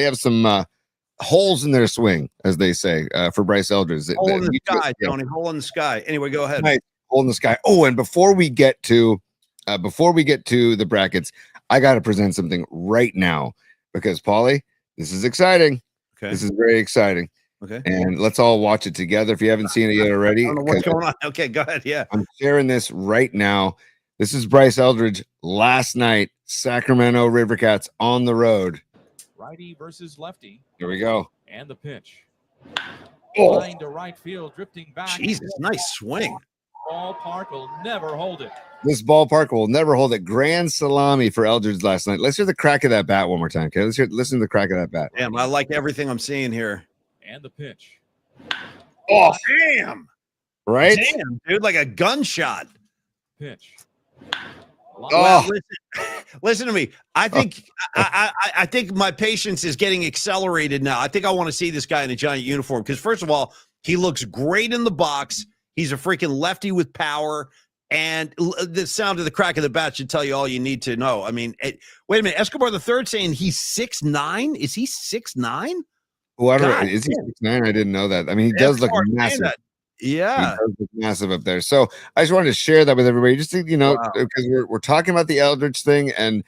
[SPEAKER 2] holes in their swing, as they say, for Bryce Eldridge.
[SPEAKER 1] Hole in the sky, Tony. Hole in the sky. Anyway, go ahead.
[SPEAKER 2] Right. Hole in the sky. Oh, and before we get to the brackets, I got to present something right now, because Paulie, this is exciting.
[SPEAKER 1] Okay.
[SPEAKER 2] This is very exciting.
[SPEAKER 1] Okay.
[SPEAKER 2] And let's all watch it together if you haven't seen it yet already.
[SPEAKER 1] I don't know what's going on. Okay, go ahead. Yeah.
[SPEAKER 2] I'm sharing this right now. This is Bryce Eldridge last night, Sacramento Rivercats on the road.
[SPEAKER 6] Righty versus lefty.
[SPEAKER 2] Here we go.
[SPEAKER 6] And the pitch.
[SPEAKER 2] Oh.
[SPEAKER 6] Line to right field, drifting back.
[SPEAKER 1] Jesus, nice swing.
[SPEAKER 6] Ballpark will never hold it.
[SPEAKER 2] This ballpark will never hold it. Grand salami for Eldridge last night. Let's hear the crack of that bat one more time. Okay, listen to the crack of that bat.
[SPEAKER 1] Damn, I like everything I'm seeing here.
[SPEAKER 6] And the pitch.
[SPEAKER 1] Oh, damn.
[SPEAKER 2] Right?
[SPEAKER 1] Damn, dude, like a gunshot.
[SPEAKER 6] Pitch.
[SPEAKER 1] Well, listen to me. I think I think my patience is getting accelerated now. I think I want to see this guy in a giant uniform because, first of all, he looks great in the box. He's a freaking lefty with power, and the sound of the crack of the bat should tell you all you need to know. I mean, wait a minute. Escobar the third saying he's 6'9". Is he 6'9"?
[SPEAKER 2] Well, I don't know. Is he 6'9"? I didn't know that. I mean, he does look massive.
[SPEAKER 1] Yeah,
[SPEAKER 2] he does look massive up there. So I just wanted to share that with everybody, just to, because we're talking about the Eldridge thing, and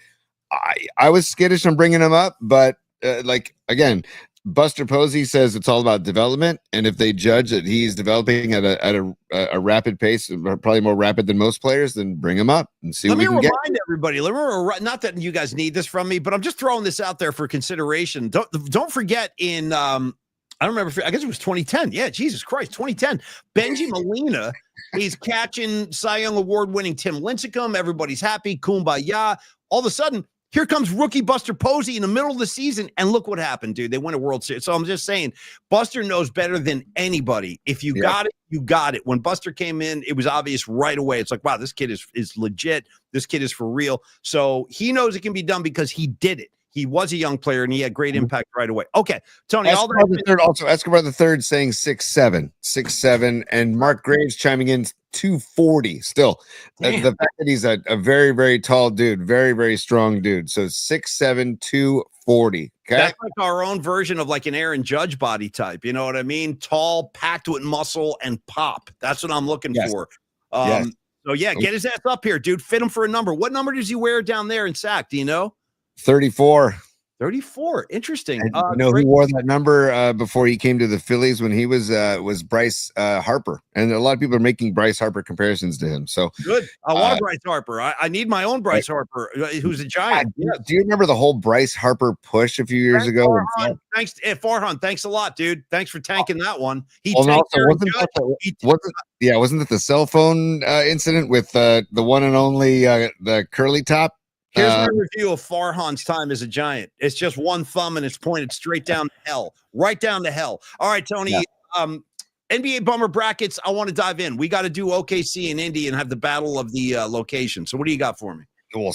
[SPEAKER 2] I was skittish on bringing him up, but like again, Buster Posey says it's all about development, and if they judge that he's developing at a rapid pace, probably more rapid than most players, then bring him up and see. Let me
[SPEAKER 1] remind everybody. Not that you guys need this from me, but I'm just throwing this out there for consideration. Don't forget in I don't remember. I guess it was 2010. Yeah, Jesus Christ, 2010. Benji Molina, he's catching Cy Young Award-winning Tim Lincecum. Everybody's happy. Kumbaya. All of a sudden, here comes rookie Buster Posey in the middle of the season, and look what happened, dude. They win a World Series. So I'm just saying, Buster knows better than anybody. If you got it, you got it. When Buster came in, it was obvious right away. It's like, wow, this kid is legit. This kid is for real. So he knows it can be done because he did it. He was a young player, and he had great impact right away. Okay, Tony.
[SPEAKER 2] Escobar the third saying 6'7", and Mark Graves chiming in 240. Still, the fact that he's a very, very tall dude, very, very strong dude. So 6'7", 240. Okay,
[SPEAKER 1] that's like our own version of like an Aaron Judge body type. You know what I mean? Tall, packed with muscle, and pop. That's what I'm looking for. So yeah, get his ass up here, dude. Fit him for a number. What number does he wear down there in SAC? Do you know?
[SPEAKER 2] 34.
[SPEAKER 1] 34. Interesting.
[SPEAKER 2] You know who wore that number before he came to the Phillies when he was Bryce Harper, and a lot of people are making Bryce Harper comparisons to him. So
[SPEAKER 1] good. I want Bryce Harper. I need my own Bryce Harper, who's a giant.
[SPEAKER 2] Do you remember the whole Bryce Harper push a few years ago?
[SPEAKER 1] Farhan. Thanks, Farhan. Thanks a lot, dude. Thanks for tanking that one.
[SPEAKER 2] Wasn't that the cell phone incident with the one and only the curly top?
[SPEAKER 1] Here's my review of Farhan's time as a giant. It's just one thumb and it's pointed straight down to hell, right down to hell. All right, Tony. NBA bummer brackets. I want to dive in. We got to do OKC and Indy and have the battle of the location. So what do you got for me?
[SPEAKER 2] Well,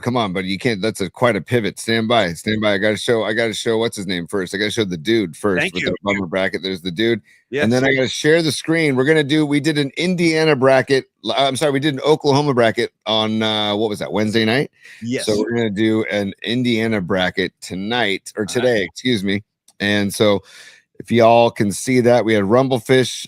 [SPEAKER 2] come on, buddy. You can't. That's quite a pivot. Stand by. I got to show what's his name first. I got to show the dude first.
[SPEAKER 1] Thank you.
[SPEAKER 2] The bummer bracket. There's the dude. Yes. And then I got to share the screen. We did an Indiana bracket. I'm sorry, we did an Oklahoma bracket on what was that, Wednesday night?
[SPEAKER 1] Yes.
[SPEAKER 2] So we're gonna do an Indiana bracket tonight or today, excuse me. And so if y'all can see that, we had Rumblefish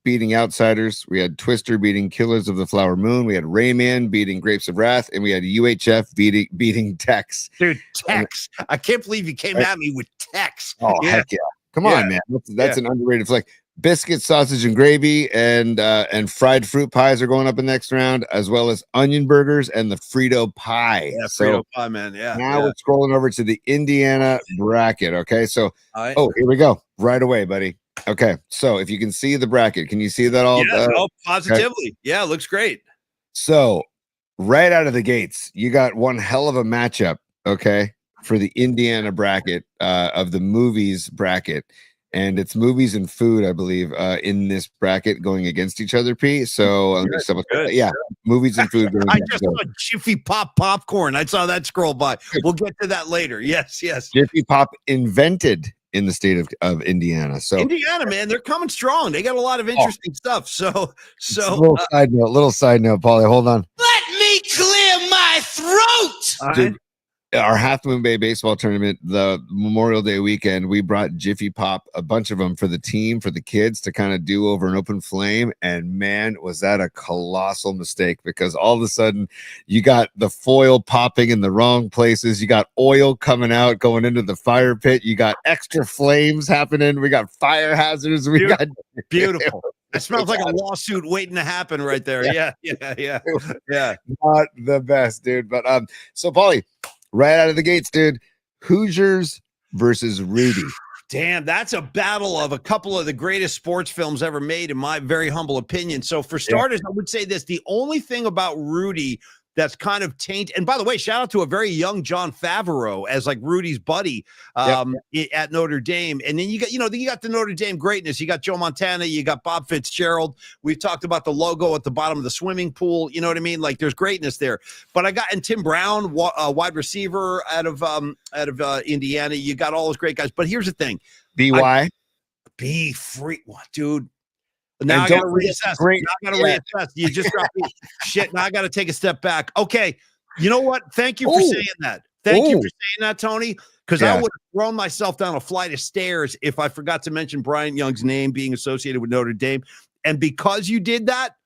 [SPEAKER 2] beating Outsiders. We had Twister beating Killers of the Flower Moon. We had Rayman beating Grapes of Wrath, and we had UHF beating Tex.
[SPEAKER 1] Dude, Tex! I can't believe you came at me with Tex.
[SPEAKER 2] Oh heck yeah! Come on, man. That's an underrated flick. Biscuit, sausage, and gravy, and fried fruit pies are going up in the next round, as well as onion burgers and the Frito pie.
[SPEAKER 1] Yeah, Frito pie, man. Yeah.
[SPEAKER 2] Now we're scrolling over to the Indiana bracket. Okay, so here we go. Right away, buddy. Okay, so if you can see the bracket, can you see that all?
[SPEAKER 1] Yeah, positively. Okay. Yeah, looks great.
[SPEAKER 2] So right out of the gates, you got one hell of a matchup. Okay, for the Indiana bracket of the movies bracket. And it's movies and food, I believe, in this bracket going against each other, P. So, movies and food.
[SPEAKER 1] I just saw Jiffy Pop popcorn. I saw that scroll by. We'll get to that later. Yes.
[SPEAKER 2] Jiffy Pop invented in the state of Indiana. So
[SPEAKER 1] Indiana, man, they're coming strong. They got a lot of interesting stuff. So
[SPEAKER 2] little side note, Paulie, hold on.
[SPEAKER 4] Let me clear my throat.
[SPEAKER 2] Dude, our Half Moon Bay baseball tournament, the Memorial Day weekend, we brought Jiffy Pop, a bunch of them for the team, for the kids to kind of do over an open flame. And man, was that a colossal mistake, because all of a sudden you got the foil popping in the wrong places. You got oil coming out, going into the fire pit. You got extra flames happening. We got fire hazards. We got
[SPEAKER 1] beautiful. It smells like a lawsuit waiting to happen right there. Yeah.
[SPEAKER 2] Not the best, dude. But so Paulie, right out of the gates, dude, Hoosiers versus Rudy.
[SPEAKER 1] Damn, that's a battle of a couple of the greatest sports films ever made, in my very humble opinion. So for starters, I would say this: the only thing about Rudy that's kind of tainted, and by the way, shout out to a very young John Favreau as like Rudy's buddy at Notre Dame. And then you got, you got the Notre Dame greatness. You got Joe Montana, you got Bob Fitzgerald. We've talked about the logo at the bottom of the swimming pool. You know what I mean? Like there's greatness there. But I got, and Tim Brown, wide receiver out of Indiana. You got all those great guys. But here's the thing: be free, dude. Now I got to reassess. Reassess. You just dropped me. Shit. Now I got to take a step back. Okay. You know what? Thank you for saying that. Thank you for saying that, Tony. Because I would have thrown myself down a flight of stairs if I forgot to mention Bryant Young's name being associated with Notre Dame. And because you did that,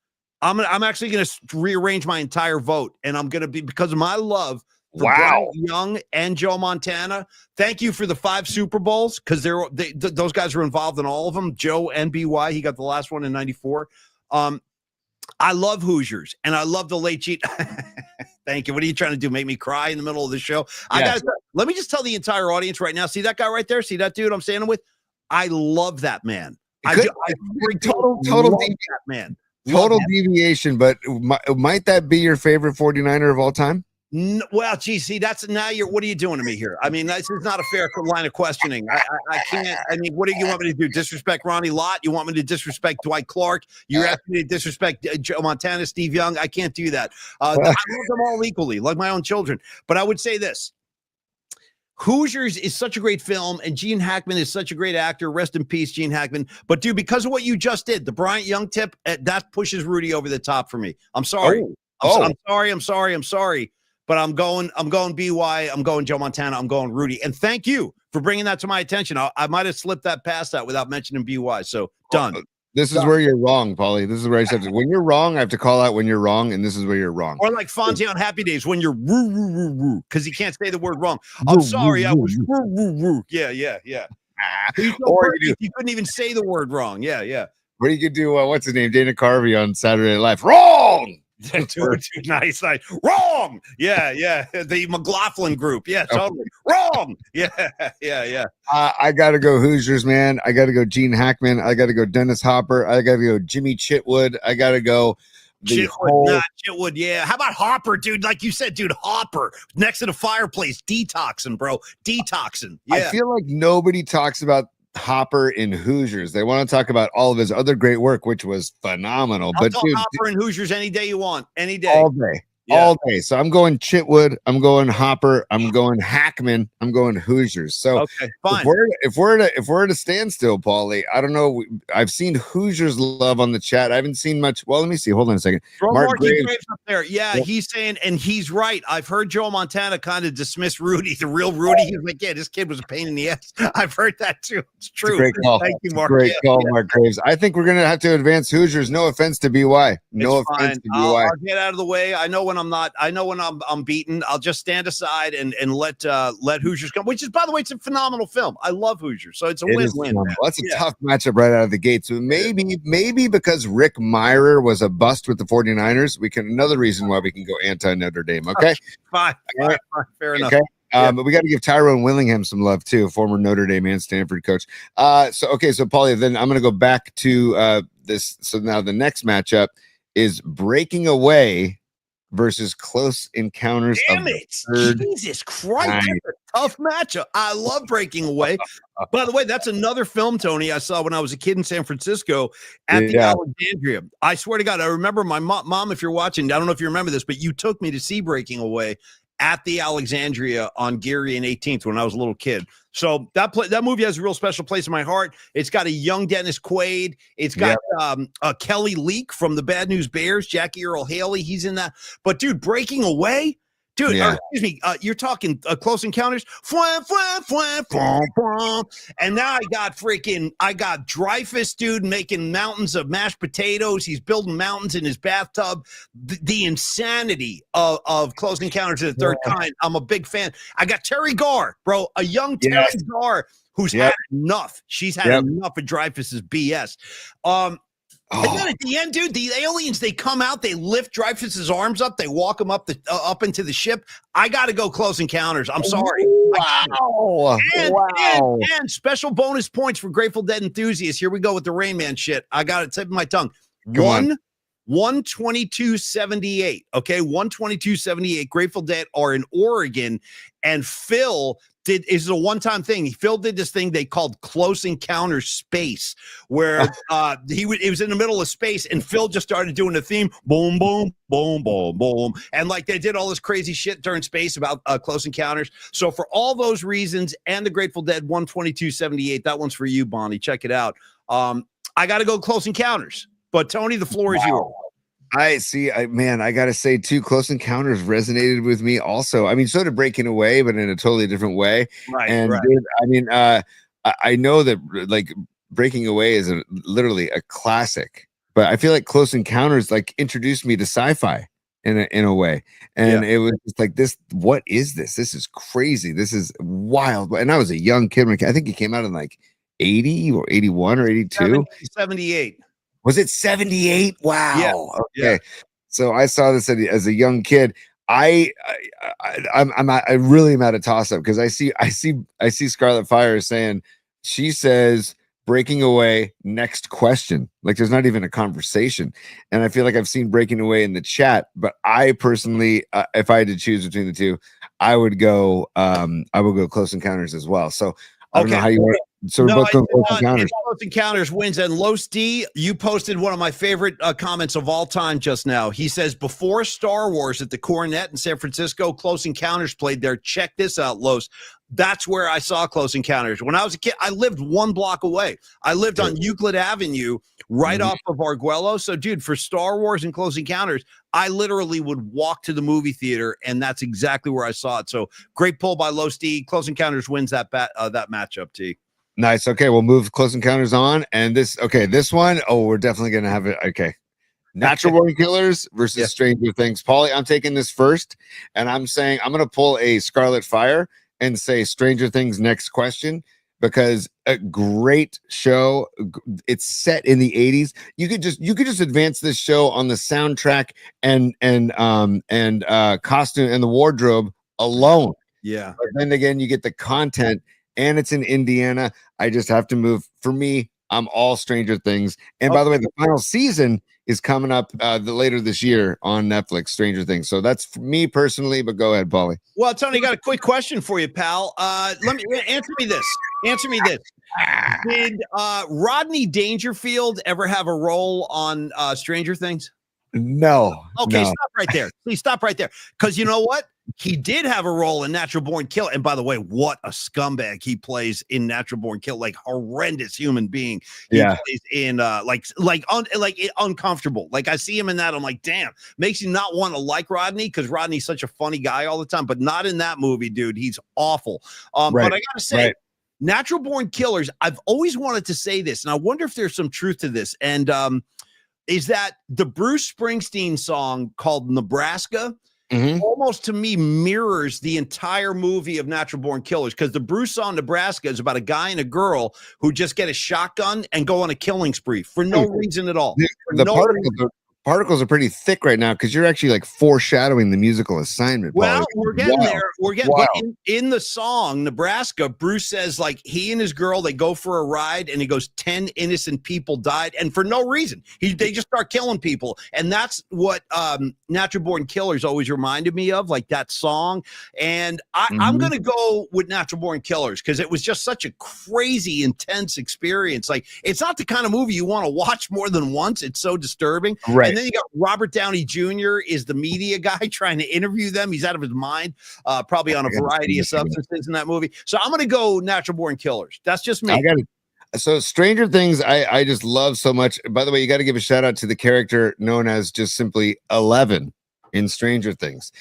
[SPEAKER 1] I'm actually going to rearrange my entire vote. And I'm going to be, because of my love for Bryant Young and Joe Montana. Thank you for the 5 Super Bowls, because those guys were involved in all of them. Joe and BY, he got the last one in '94. I love Hoosiers, and I love the late cheat. Thank you. What are you trying to do? Make me cry in the middle of the show? Yes. Let me just tell the entire audience right now. See that guy right there? See that dude I'm standing with? I love that man.
[SPEAKER 2] Total
[SPEAKER 1] that man.
[SPEAKER 2] Total deviation, but might that be your favorite 49er of all time?
[SPEAKER 1] Well, gee, see, what are you doing to me here? I mean, this is not a fair line of questioning. I can't. I mean, what do you want me to do? Disrespect Ronnie Lott? You want me to disrespect Dwight Clark? You're asking me to disrespect Joe Montana, Steve Young? I can't do that. I love them all equally, like my own children. But I would say this: Hoosiers is such a great film, and Gene Hackman is such a great actor. Rest in peace, Gene Hackman. But dude, because of what you just did, the Bryant Young tip, that pushes Rudy over the top for me. I'm sorry. I'm sorry. But I'm going BY. I'm going Joe Montana. I'm going Rudy. And thank you for bringing that to my attention. I might have slipped that past that without mentioning BY. So done.
[SPEAKER 2] This is where you're wrong, Paulie. This is where I said, when you're wrong, I have to call out when you're wrong, and this is where you're wrong.
[SPEAKER 1] Or like Fonzie on Happy Days, when you're woo, woo, woo, woo, because he can't say the word wrong. I'm sorry, I was woo, woo, woo. Yeah. Or you couldn't even say the word wrong. Yeah.
[SPEAKER 2] Or you could do, what's his name? Dana Carvey on Saturday Night Live. Wrong!
[SPEAKER 1] dude, nice. Wrong. Yeah. The McLaughlin group. Yeah, totally. Wrong. Yeah.
[SPEAKER 2] I gotta go Hoosiers, man. I gotta go Gene Hackman. I gotta go Dennis Hopper. I gotta go Jimmy Chitwood. I gotta go
[SPEAKER 1] Chitwood. Yeah. How about Hopper, dude? Like you said, dude, Hopper next to the fireplace, detoxing, bro. Detoxing. Yeah.
[SPEAKER 2] I feel like nobody talks about Hopper in Hoosiers. They want to talk about all of his other great work, which was phenomenal.
[SPEAKER 1] I'll talk Hopper and Hoosiers any day you want, any day,
[SPEAKER 2] all day. So I'm going Chitwood. I'm going Hopper. I'm going Hackman. I'm going Hoosiers. So
[SPEAKER 1] okay, fine.
[SPEAKER 2] If we're at a standstill, Paulie, I don't know. I've seen Hoosiers love on the chat. I haven't seen much. Well, let me see. Hold on a second.
[SPEAKER 1] Mark Graves up there. Yeah, he's saying, and he's right. I've heard Joe Montana kind of dismiss Rudy, the real Rudy. He's like, yeah, this kid was a pain in the ass. I've heard that too. It's true.
[SPEAKER 2] Great call.
[SPEAKER 1] Thank you, Mark.
[SPEAKER 2] Great call, Mark Graves. I think we're gonna have to advance Hoosiers. No offense to BY. No offense to BY.
[SPEAKER 1] I'll get out of the way. I know when I'm not. I know when I'm beaten. I'll just stand aside and let Hoosiers come. Which is, by the way, it's a phenomenal film. I love Hoosiers, so it's a win-win.
[SPEAKER 2] Well, that's a tough matchup right out of the gate. So maybe because Rick Meyer was a bust with the 49ers, another reason why we can go anti-Notre Dame. Okay,
[SPEAKER 1] fine. Fair enough.
[SPEAKER 2] Okay. But we got to give Tyrone Willingham some love too, former Notre Dame and Stanford coach. So Paulie, then I'm going to go back to this. So now the next matchup is Breaking Away versus Close Encounters.
[SPEAKER 1] Damn it! Jesus Christ, that's a tough matchup. I love Breaking Away. By the way, that's another film, Tony, I saw when I was a kid in San Francisco at the Alexandria. I swear to God, I remember my mom, if you're watching, I don't know if you remember this, but you took me to see Breaking Away at the Alexandria on Geary and 18th when I was a little kid. So that movie has a real special place in my heart. It's got a young Dennis Quaid. It's got Kelly Leak from the Bad News Bears, Jackie Earl Haley. He's in that. But dude, Breaking Away, Dude,
[SPEAKER 2] Yeah.
[SPEAKER 1] excuse me, you're talking Close Encounters, fwah, fwah, fwah, fwah, fwah. And now I got Dreyfus, dude, making mountains of mashed potatoes. He's building mountains in his bathtub. The insanity of Close Encounters of the Third Kind. I'm a big fan. I got Terry Garr, bro, a young Terry Garr who's had enough. She's had enough of Dreyfus's BS. And then at the end, dude, the aliens, they come out, they lift Dreyfus's arms up, they walk him up into the ship. I got to go Close Encounters. I'm sorry.
[SPEAKER 2] Wow.
[SPEAKER 1] And special bonus points for Grateful Dead enthusiasts. Here we go with the Rain Man shit. I got it tip of my tongue. 122.78. Okay, 122.78. Grateful Dead are in Oregon, and Phil is a one-time thing. Phil did this thing they called Close Encounters Space, where it was in the middle of space, and Phil just started doing the theme, boom, boom, boom, boom, boom, and like they did all this crazy shit during space about Close Encounters. So for all those reasons, and the Grateful Dead 122.78, that one's for you, Bonnie. Check it out. I got to go Close Encounters, but Tony, the floor is yours.
[SPEAKER 2] I see. I gotta say too, Close Encounters resonated with me also. I mean, so did Breaking Away, but in a totally different way.
[SPEAKER 1] Right.
[SPEAKER 2] And dude, I mean, I know that like Breaking Away is literally a classic, but I feel like Close Encounters like introduced me to sci-fi in a way, and it was just like this. What is this? This is crazy. This is wild. And I was a young kid. I think it came out in like 80 or 81 or 82.
[SPEAKER 1] 78.
[SPEAKER 2] Was it 78? Wow.
[SPEAKER 1] Yeah.
[SPEAKER 2] Okay.
[SPEAKER 1] Yeah.
[SPEAKER 2] So I saw this as a young kid. I really am at a toss up because I see Scarlet Fire saying, she says Breaking Away, next question. Like there's not even a conversation. And I feel like I've seen Breaking Away in the chat, but I personally, if I had to choose between the two, I would go Close Encounters as well. So I don't know how you want. So we're both going Close Encounters.
[SPEAKER 1] Close Encounters wins. And Los D, you posted one of my favorite comments of all time just now. He says, before Star Wars at the Coronet in San Francisco, Close Encounters played there. Check this out, Los. That's where I saw Close Encounters. When I was a kid, I lived one block away. I lived on Euclid Avenue, right off of Arguello. So, dude, for Star Wars and Close Encounters, I literally would walk to the movie theater, and that's exactly where I saw it. So, great pull by Los D. Close Encounters wins that matchup, T.
[SPEAKER 2] Nice. Okay, we'll move Close Encounters on. And this one, we're definitely going to have it. Okay. Natural Born Killers versus Stranger Things. Paulie, I'm taking this first, and I'm saying I'm going to pull a Scarlet Fire and say Stranger Things next question, because a great show. It's set in the 80s. You could just advance this show on the soundtrack and costume and the wardrobe alone.
[SPEAKER 1] Yeah.
[SPEAKER 2] But then again, you get the content, and it's in Indiana. I just have to move. For me, I'm all Stranger Things. And by the way, the final season is coming up later this year on Netflix, Stranger Things. So that's for me personally, but go ahead, Paulie.
[SPEAKER 1] Well, Tony, got a quick question for you, pal. Let me answer me this. Did Rodney Dangerfield ever have a role on Stranger Things?
[SPEAKER 2] No.
[SPEAKER 1] Okay,
[SPEAKER 2] no.
[SPEAKER 1] stop right there. Please stop right there. Because you know what? He did have a role in Natural Born Kill. And by the way, what a scumbag he plays in Natural Born Kill. Like horrendous human being. He plays in uncomfortable. Like I see him in that. I'm like, damn, makes you not want to like Rodney, because Rodney's such a funny guy all the time, but not in that movie, dude. He's awful. But I gotta say, Natural Born Killers, I've always wanted to say this, and I wonder if there's some truth to this. And is that the Bruce Springsteen song called Nebraska almost to me mirrors the entire movie of Natural Born Killers, because the Bruce song Nebraska is about a guy and a girl who just get a shotgun and go on a killing spree for no reason at all.
[SPEAKER 2] Particles are pretty thick right now, because you're actually like foreshadowing the musical assignment.
[SPEAKER 1] Well, we're getting there. We're getting in the song Nebraska. Bruce says like he and his girl, they go for a ride, and he goes, 10 innocent people died, and for no reason. They just start killing people, and that's what Natural Born Killers always reminded me of, like that song. And I'm gonna go with Natural Born Killers, because it was just such a crazy, intense experience. Like it's not the kind of movie you want to watch more than once. It's so disturbing.
[SPEAKER 2] Right.
[SPEAKER 1] And then you got Robert Downey Jr. is the media guy trying to interview them. He's out of his mind, probably on a variety of substances in that movie. So I'm going to go Natural Born Killers. That's just me.
[SPEAKER 2] So Stranger Things, I just love so much. By the way, you got to give a shout out to the character known as just simply 11 in Stranger Things.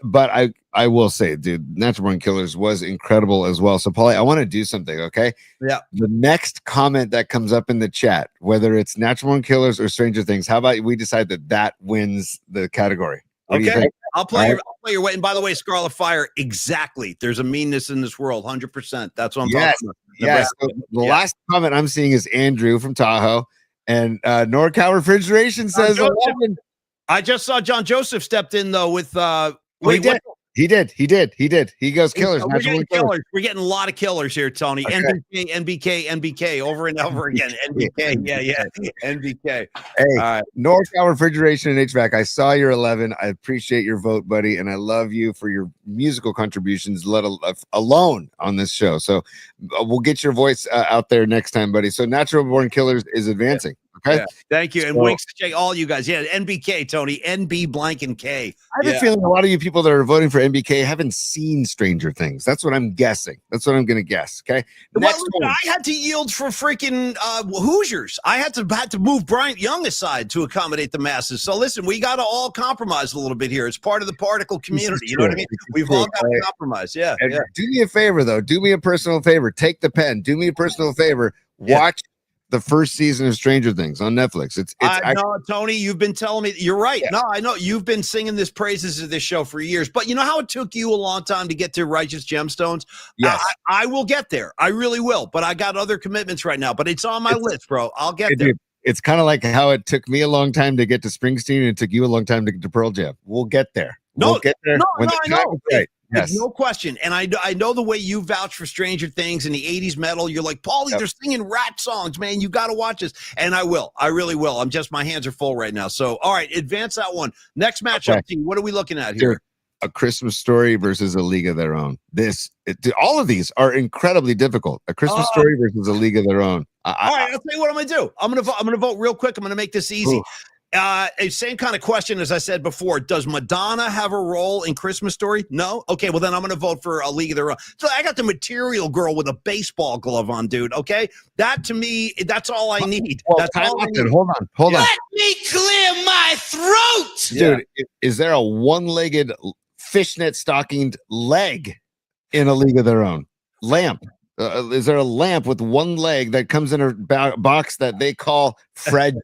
[SPEAKER 2] But I will say, dude, Natural Born Killers was incredible as well. So, Paulie, I want to do something, okay?
[SPEAKER 1] Yeah.
[SPEAKER 2] The next comment that comes up in the chat, whether it's Natural Born Killers or Stranger Things, how about we decide that wins the category? What do you think?
[SPEAKER 1] I'll play your way. And by the way, Scarlet Fire, exactly. There's a meanness in this world, 100%. That's what I'm talking about.
[SPEAKER 2] Yes. So the last comment I'm seeing is Andrew from Tahoe, and NorCal Refrigeration says 11.
[SPEAKER 1] I just saw John Joseph stepped in though with
[SPEAKER 2] He did. He goes killers.
[SPEAKER 1] We're getting killers. We're getting a lot of killers here, Tony.
[SPEAKER 2] Okay.
[SPEAKER 1] NBK, over and over again. NBK, yeah. NBK.
[SPEAKER 2] Hey,
[SPEAKER 1] all right.
[SPEAKER 2] NorCal Refrigeration and HVAC. I saw your 11. I appreciate your vote, buddy, and I love you for your musical contributions, let alone on this show. So we'll get your voice out there next time, buddy. So Natural Born Killers is advancing. Okay.
[SPEAKER 1] Yeah, thank you. And winks to check all you guys. Yeah, NBK, Tony. NB blank and K.
[SPEAKER 2] I have a feeling a lot of you people that are voting for NBK haven't seen Stranger Things. That's what I'm guessing. That's what I'm going to guess. Okay.
[SPEAKER 1] I had to yield for freaking Hoosiers. I had to move Bryant Young aside to accommodate the masses. So listen, we got to all compromise a little bit here. It's part of the particle community. You know what I mean? We've all got to compromise. Yeah.
[SPEAKER 2] Do me a favor, though. Do me a personal favor. Take the pen. Do me a personal favor. Watch the first season of Stranger Things on Netflix. It's
[SPEAKER 1] no, Tony, you've been telling me. You're right. Yeah. No, I know you've been singing this praises of this show for years, but you know how it took you a long time to get to Righteous Gemstones?
[SPEAKER 2] Yes.
[SPEAKER 1] I will get there. I really will, but I got other commitments right now, but it's on my list, bro. I'll get there.
[SPEAKER 2] It's kind of like how it took me a long time to get to Springsteen and it took you a long time to get to Pearl Jam. We'll get there. We'll get there.
[SPEAKER 1] I know.
[SPEAKER 2] Right.
[SPEAKER 1] Yes. No question. And I know the way you vouch for Stranger Things and the 80s metal. You're like, Paulie, they're singing rat songs, man. You got to watch this. And I will. I really will. My hands are full right now. So, all right, advance that one. Next matchup, team. What are we looking at here?
[SPEAKER 2] A Christmas Story versus A League of Their Own. All of these are incredibly difficult. A Christmas Story versus A League of Their Own.
[SPEAKER 1] All right, I'll tell you what I'm going to do. I'm going to vote real quick. I'm going to make this easy. Same kind of question as I said before. Does Madonna have a role in Christmas Story? No? Okay, well then I'm going to vote for A League of Their Own. So I got the Material Girl with a baseball glove on, dude, okay? That to me, that's all I need.
[SPEAKER 2] Well,
[SPEAKER 1] that's all I need.
[SPEAKER 2] Hold on.
[SPEAKER 4] Let me clear my throat!
[SPEAKER 2] Dude, is there a one-legged fishnet stockinged leg in A League of Their Own? Lamp. Is there a lamp with one leg that comes in a box that they call fragile?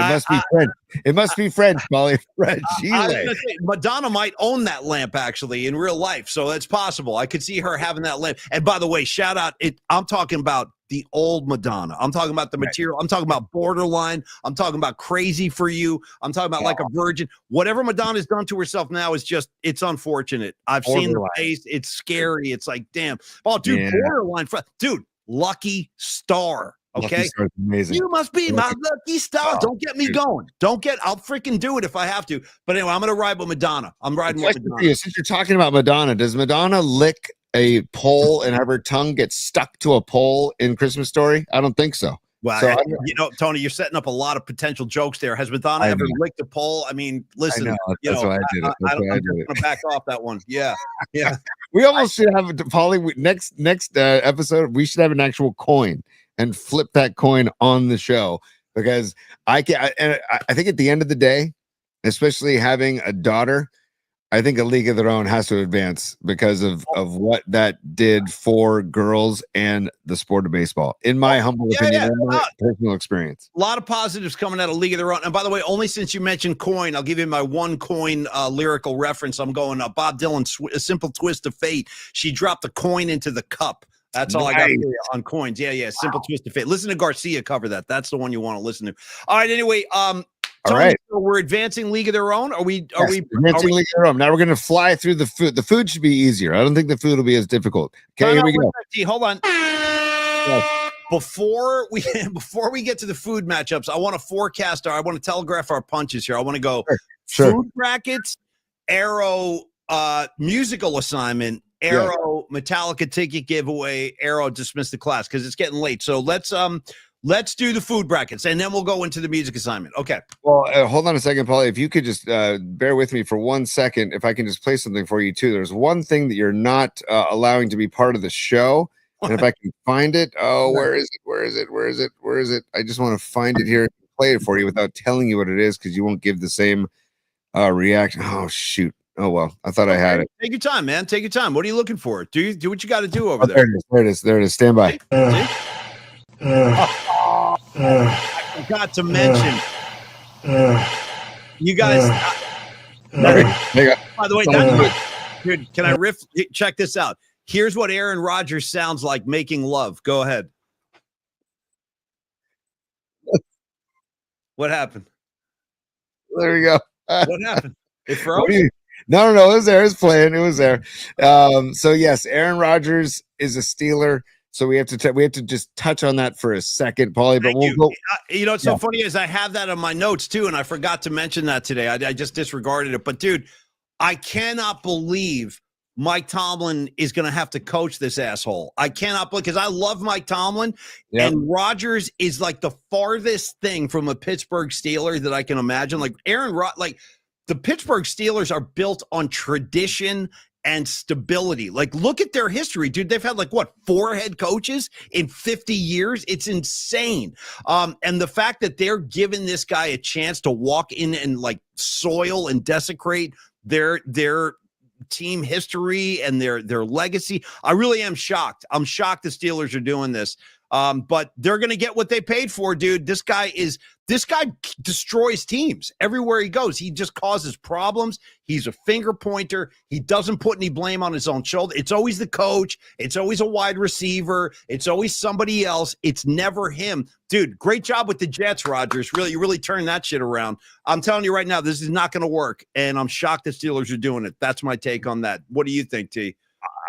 [SPEAKER 2] It must be French. It must be French, Molly. Fragile.
[SPEAKER 1] Madonna might own that lamp actually in real life, so it's possible. I could see her having that lamp. And by the way, shout out! I'm talking about the old Madonna. I'm talking about the Material. I'm talking about Borderline. I'm talking about Crazy for You. I'm talking about Like a Virgin. Whatever Madonna's done to herself now is it's unfortunate. I've seen the face. It's scary. It's like, damn. Oh, dude, Borderline. Dude, Lucky Star. Okay,
[SPEAKER 2] amazing.
[SPEAKER 1] You must be my lucky star. Don't get me going. I'll freaking do it if I have to. But anyway, I'm gonna ride with Madonna. I'm riding with Madonna.
[SPEAKER 2] Since you're talking about Madonna, does Madonna lick a pole and have her tongue get stuck to a pole in Christmas Story? I don't think so.
[SPEAKER 1] Well, Tony, you're setting up a lot of potential jokes there. Has Madonna ever licked a pole? I mean, listen,
[SPEAKER 2] that's why I did it.
[SPEAKER 1] I'm gonna back off that one. Yeah.
[SPEAKER 2] We almost should have Paulie. Next episode, we should have an actual coin and flip that coin on the show, because I think at the end of the day, especially having a daughter, I think A League of Their Own has to advance because of what that did for girls and the sport of baseball, in my humble opinion, and my personal experience.
[SPEAKER 1] A lot of positives coming out of League of Their Own. And by the way, only since you mentioned coin, I'll give you my one coin lyrical reference. I'm going Bob Dylan, A Simple Twist of Fate. She dropped the coin into the cup. That's all I got on coins. Yeah. Simple Twist of Fate. Listen to Garcia cover that. That's the one you want to listen to. All right. Anyway, Tony,
[SPEAKER 2] all right.
[SPEAKER 1] So we're advancing League of Their Own. Are we
[SPEAKER 2] advancing League of Their Own? Now we're going to fly through the food. The food should be easier. I don't think the food will be as difficult. Okay, here we go.
[SPEAKER 1] Hold on. Before we get to the food matchups, I want to forecast I want to telegraph our punches here. I want to go food brackets, Arrow musical assignment, Arrow Metallica ticket giveaway, Arrow dismiss the class because it's getting late. So let's do the food brackets and then we'll go into the music assignment. Okay.
[SPEAKER 2] Well, hold on a second, Paulie. If you could just bear with me for 1 second, if I can just play something for you too. There's one thing that you're not allowing to be part of the show, and if I can find it, where is it? I just want to find it here and play it for you without telling you what it is, because you won't give the same Reaction. Oh shoot. Oh well. I thought I had it.
[SPEAKER 1] Take your time, man. Take your time. What are you looking for? Do what you got to do over
[SPEAKER 2] Oh, there
[SPEAKER 1] there.
[SPEAKER 2] it is. There it is. There it is. Stand by.
[SPEAKER 1] See? I forgot to mention. You guys.
[SPEAKER 2] There you go.
[SPEAKER 1] By the way, that's dude. Can I riff? Check this out. Here's what Aaron Rodgers sounds like making love. Go ahead. What happened?
[SPEAKER 2] There you go.
[SPEAKER 1] What happened? It froze.
[SPEAKER 2] No. It was there. It was playing. It was there. So yes, Aaron Rodgers is a Steeler. So we have to just touch on that for a second, Paulie. But we'll go.
[SPEAKER 1] You know what's so funny is I have that on my notes too, and I forgot to mention that today. I just disregarded it. But dude, I cannot believe Mike Tomlin is going to have to coach this asshole. I cannot, because I love Mike Tomlin, and Rodgers is like the farthest thing from a Pittsburgh Steeler that I can imagine. Like the Pittsburgh Steelers are built on tradition and stability. Like, look at their history, dude. They've had 4 head coaches in 50 years. It's insane. And the fact that they're giving this guy a chance to walk in and soil and desecrate their team history and their legacy. I really am shocked. I'm shocked the Steelers are doing this. But they're going to get what they paid for, dude. This guy destroys teams everywhere he goes. He just causes problems. He's a finger pointer. He doesn't put any blame on his own shoulder. It's always the coach. It's always a wide receiver. It's always somebody else. It's never him. Dude, great job with the Jets, Rodgers. Really, you really turned that shit around. I'm telling you right now, this is not going to work. And I'm shocked the Steelers are doing it. That's my take on that. What do you think, T?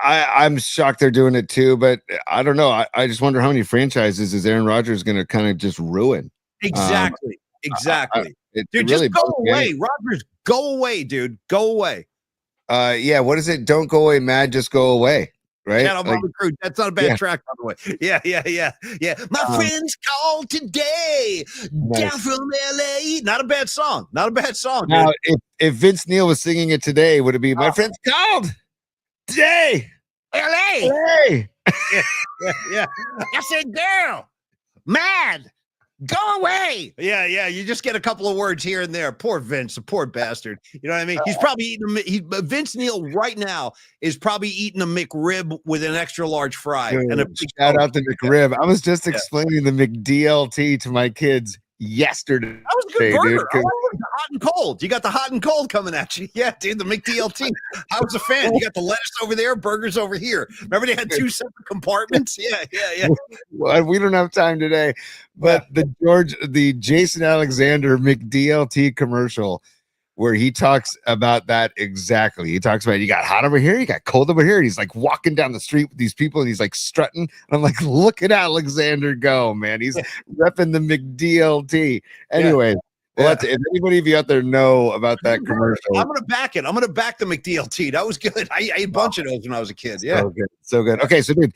[SPEAKER 2] I'm shocked they're doing it too, but I don't know. I just wonder how many franchises is Aaron Rodgers going to kind of just ruin.
[SPEAKER 1] Exactly. Dude,
[SPEAKER 2] really
[SPEAKER 1] just go away. Rodgers, go away, dude. Go away.
[SPEAKER 2] Yeah, what is it? Don't go away, mad, just go away. Right?
[SPEAKER 1] Yeah, crew. That's not a bad track, by the way. Yeah. My friends called today down from LA. Not a bad song. Dude.
[SPEAKER 2] Now, if Vince Neil was singing it today, would it be my friends called today?
[SPEAKER 1] LA. Yeah. I said, girl, mad. Go away. Yeah. You just get a couple of words here and there. Poor Vince, the poor bastard. You know what I mean? He's probably eating Vince Neil right now is probably eating a McRib with an extra large fry.
[SPEAKER 2] Dude,
[SPEAKER 1] and
[SPEAKER 2] shout out to McRib. I was just explaining the McDLT to my kids yesterday.
[SPEAKER 1] That was a good burger.
[SPEAKER 2] Dude,
[SPEAKER 1] the hot and cold. You got the hot and cold coming at you. Yeah, dude, the McDLT. I was a fan. You got the lettuce over there, burgers over here. Remember they had 2 separate compartments? Yeah.
[SPEAKER 2] Well, we don't have time today, but the Jason Alexander McDLT commercial where he talks about that exactly. He talks about you got hot over here, you got cold over here. And he's walking down the street with these people and he's strutting. And I'm like, look at Alexander go, man. He's repping the McDLT. Anyway, if anybody of you out there know about that commercial,
[SPEAKER 1] I'm gonna back it. I'm gonna back the McDLT. That was good. I ate a bunch of those when I was a kid. Yeah,
[SPEAKER 2] so good. Okay, so dude,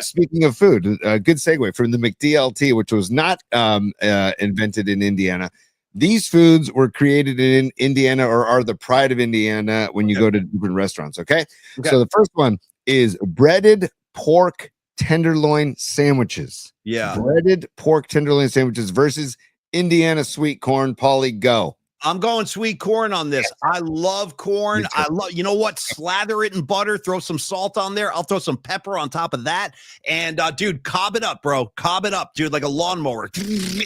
[SPEAKER 2] speaking of food, good segue from the McDLT, which was not invented in Indiana. These foods were created in Indiana or are the pride of Indiana when you go to different restaurants. Okay. So the first one is breaded pork tenderloin sandwiches.
[SPEAKER 1] Yeah.
[SPEAKER 2] Breaded pork tenderloin sandwiches versus Indiana sweet corn. Paulie, go.
[SPEAKER 1] I'm going sweet corn on this. I love corn. You know what? Slather it in butter, throw some salt on there. I'll throw some pepper on top of that. And dude, cob it up, bro. Cob it up, dude, like a lawnmower.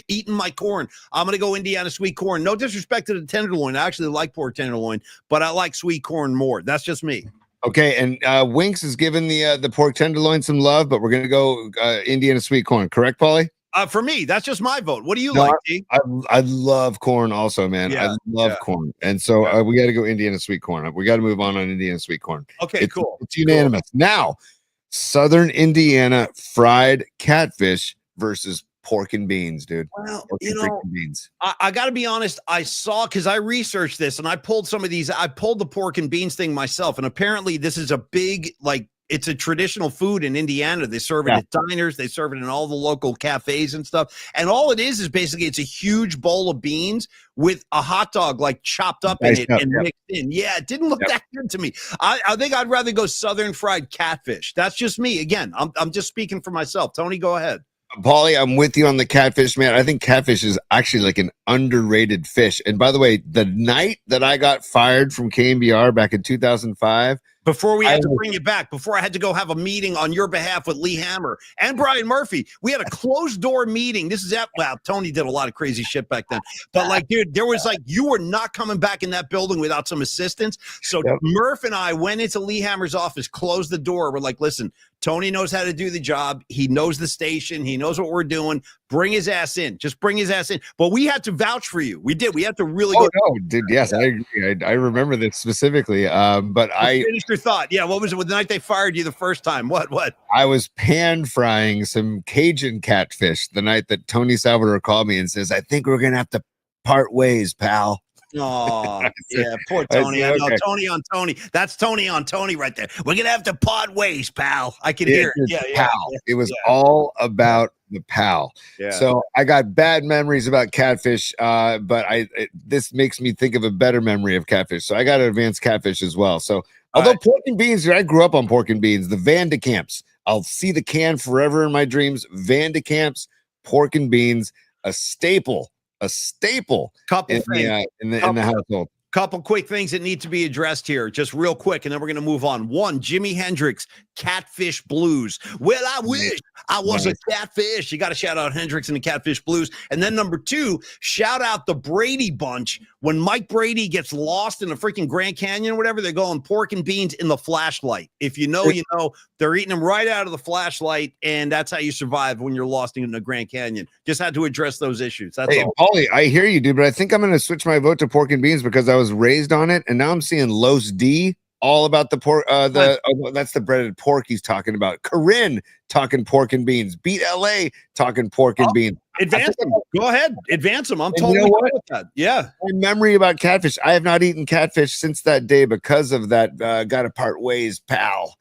[SPEAKER 1] Eating my corn. I'm going to go Indiana sweet corn. No disrespect to the tenderloin. I actually like pork tenderloin, but I like sweet corn more. That's just me.
[SPEAKER 2] Okay, and Winks is giving the pork tenderloin some love, but we're going to go Indiana sweet corn. Correct, Paulie?
[SPEAKER 1] For me, that's just my vote. What do you like, T?
[SPEAKER 2] I love corn also, man. I love corn. And so we got to go Indiana sweet corn. We got to move on Indiana sweet corn.
[SPEAKER 1] Okay, cool.
[SPEAKER 2] It's unanimous. Cool. Now, Southern Indiana fried catfish versus pork and beans, dude.
[SPEAKER 1] Well,
[SPEAKER 2] beans.
[SPEAKER 1] I got to be honest. I saw, because I researched this and I pulled some of these. I pulled the pork and beans thing myself. And apparently this is a big, it's a traditional food in Indiana. They serve it at diners. They serve it in all the local cafes and stuff. And all it is basically it's a huge bowl of beans with a hot dog chopped up in it and mixed in. Yeah, it didn't look that good to me. I think I'd rather go Southern fried catfish. That's just me. Again, I'm just speaking for myself. Tony, go ahead.
[SPEAKER 2] Paulie, I'm with you on the catfish, man. I think catfish is actually like an underrated fish. And by the way, the night that I got fired from KMBR back in 2005,
[SPEAKER 1] before we had to bring you back, before I had to go have a meeting on your behalf with Lee Hammer and Brian Murphy, we had a closed door meeting. This is Tony did a lot of crazy shit back then, but like, dude, there was like, you were not coming back in that building without some assistance. So Murph and I went into Lee Hammer's office, closed the door. We're like, listen, Tony knows how to do the job. He knows the station. He knows what we're doing. Bring his ass in. Just bring his ass in. But we had to vouch for you. We did. We had to really go.
[SPEAKER 2] No, dude. Yes, I agree. I remember this specifically. But I
[SPEAKER 1] finish your thought. Yeah. What was it the night they fired you the first time? What?
[SPEAKER 2] I was pan frying some Cajun catfish the night that Tony Salvador called me and says, I think we're going to have to part ways, pal.
[SPEAKER 1] Oh, yeah, poor Tony. I know, Tony on Tony. That's Tony on Tony right there. We're gonna have to part ways, pal. I can hear it. Yeah,
[SPEAKER 2] pal. It was all about the pal. Yeah. So I got bad memories about catfish, but this makes me think of a better memory of catfish. So I got to advance catfish as well. So although pork and beans, I grew up on pork and beans, the Van de Kamps. I'll see the can forever in my dreams. Van de Kamps, pork and beans, a staple
[SPEAKER 1] couple
[SPEAKER 2] in the household.
[SPEAKER 1] Couple quick things that need to be addressed here, just real quick, and then we're going to move on. One, Jimi Hendrix, Catfish Blues. Well, I wish I was a catfish. You got to shout out Hendrix and the Catfish Blues. And then number two, shout out the Brady Bunch. When Mike Brady gets lost in the freaking Grand Canyon or whatever, they're going pork and beans in the flashlight. If you know, you know. They're eating them right out of the flashlight, and that's how you survive when you're lost in the Grand Canyon. Just had to address those issues. That's all.
[SPEAKER 2] Paulie, I hear you, dude, but I think I'm going to switch my vote to pork and beans because I was raised on it, and now I'm seeing Los D all about the pork. That's the breaded pork he's talking about. Corinne talking pork and beans. Beat LA talking pork and beans.
[SPEAKER 1] Advance them. Go ahead. Advance them. I'm totally good with that. Yeah.
[SPEAKER 2] My memory about catfish. I have not eaten catfish since that day because of that. Got to part ways, pal.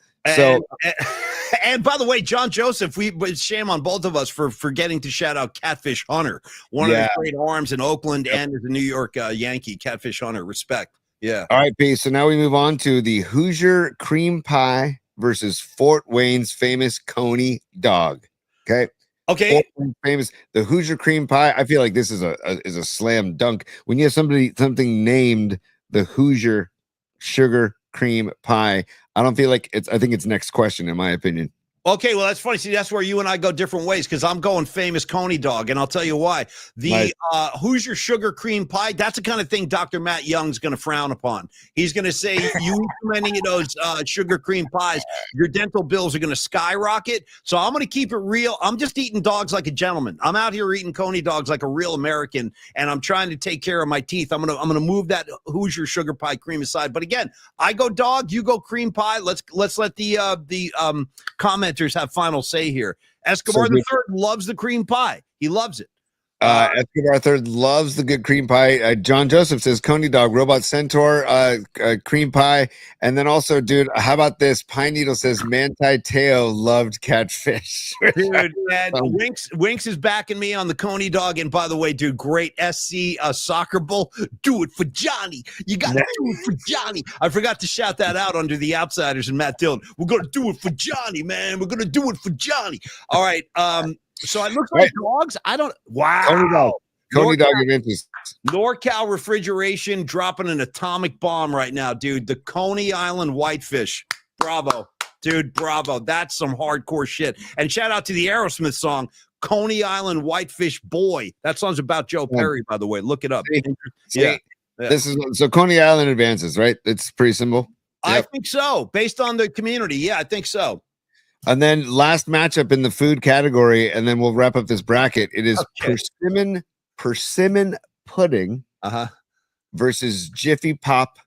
[SPEAKER 1] And by the way, John Joseph, shame on both of us for forgetting to shout out Catfish Hunter, one of the great arms in Oakland and as a New York Yankee. Catfish Hunter, respect. Yeah.
[SPEAKER 2] All right, peace. So now we move on to the Hoosier cream pie versus Fort Wayne's famous Coney dog. Okay. Famous the Hoosier cream pie. I feel like this is a slam dunk when you have something named the Hoosier sugar cream pie. I don't feel like I think it's next question in my opinion.
[SPEAKER 1] Okay, well, that's funny. See, that's where you and I go different ways because I'm going famous Coney dog, and I'll tell you why. The Hoosier sugar cream pie, that's the kind of thing Dr. Matt Young's going to frown upon. He's going to say, you eat too many of those sugar cream pies, your dental bills are going to skyrocket. So I'm going to keep it real. I'm just eating dogs like a gentleman. I'm out here eating Coney dogs like a real American, and I'm trying to take care of my teeth. I'm gonna move that Hoosier sugar pie cream aside. But again, I go dog, you go cream pie. Let's let the commenters have final say here. Escobar the third loves the cream pie. He loves it.
[SPEAKER 2] Escobar third loves the good cream pie. John Joseph says Coney dog, Robot Centaur, cream pie, and then also, dude, how about this? Pine Needle says Manti Teo loved catfish.
[SPEAKER 1] Dude, man, Winks is backing me on the Coney dog. And by the way, dude, great SC soccer bowl. Do it for Johnny. You got to do it for Johnny. I forgot to shout that out under the Outsiders and Matt Dillon. We're gonna do it for Johnny, man. We're gonna do it for Johnny. All right. So it looks like dogs. I don't. Wow.
[SPEAKER 2] Coney dog adventures.
[SPEAKER 1] NorCal Refrigeration dropping an atomic bomb right now, dude. The Coney Island whitefish. Bravo, dude. Bravo. That's some hardcore shit. And shout out to the Aerosmith song, Coney Island Whitefish Boy. That song's about Joe Perry, by the way. Look it up.
[SPEAKER 2] Yeah. This is so Coney Island advances, right? It's pretty simple.
[SPEAKER 1] I think so. Based on the community. Yeah, I think so.
[SPEAKER 2] And then last matchup in the food category, and then we'll wrap up this bracket. It is persimmon pudding versus Jiffy Pop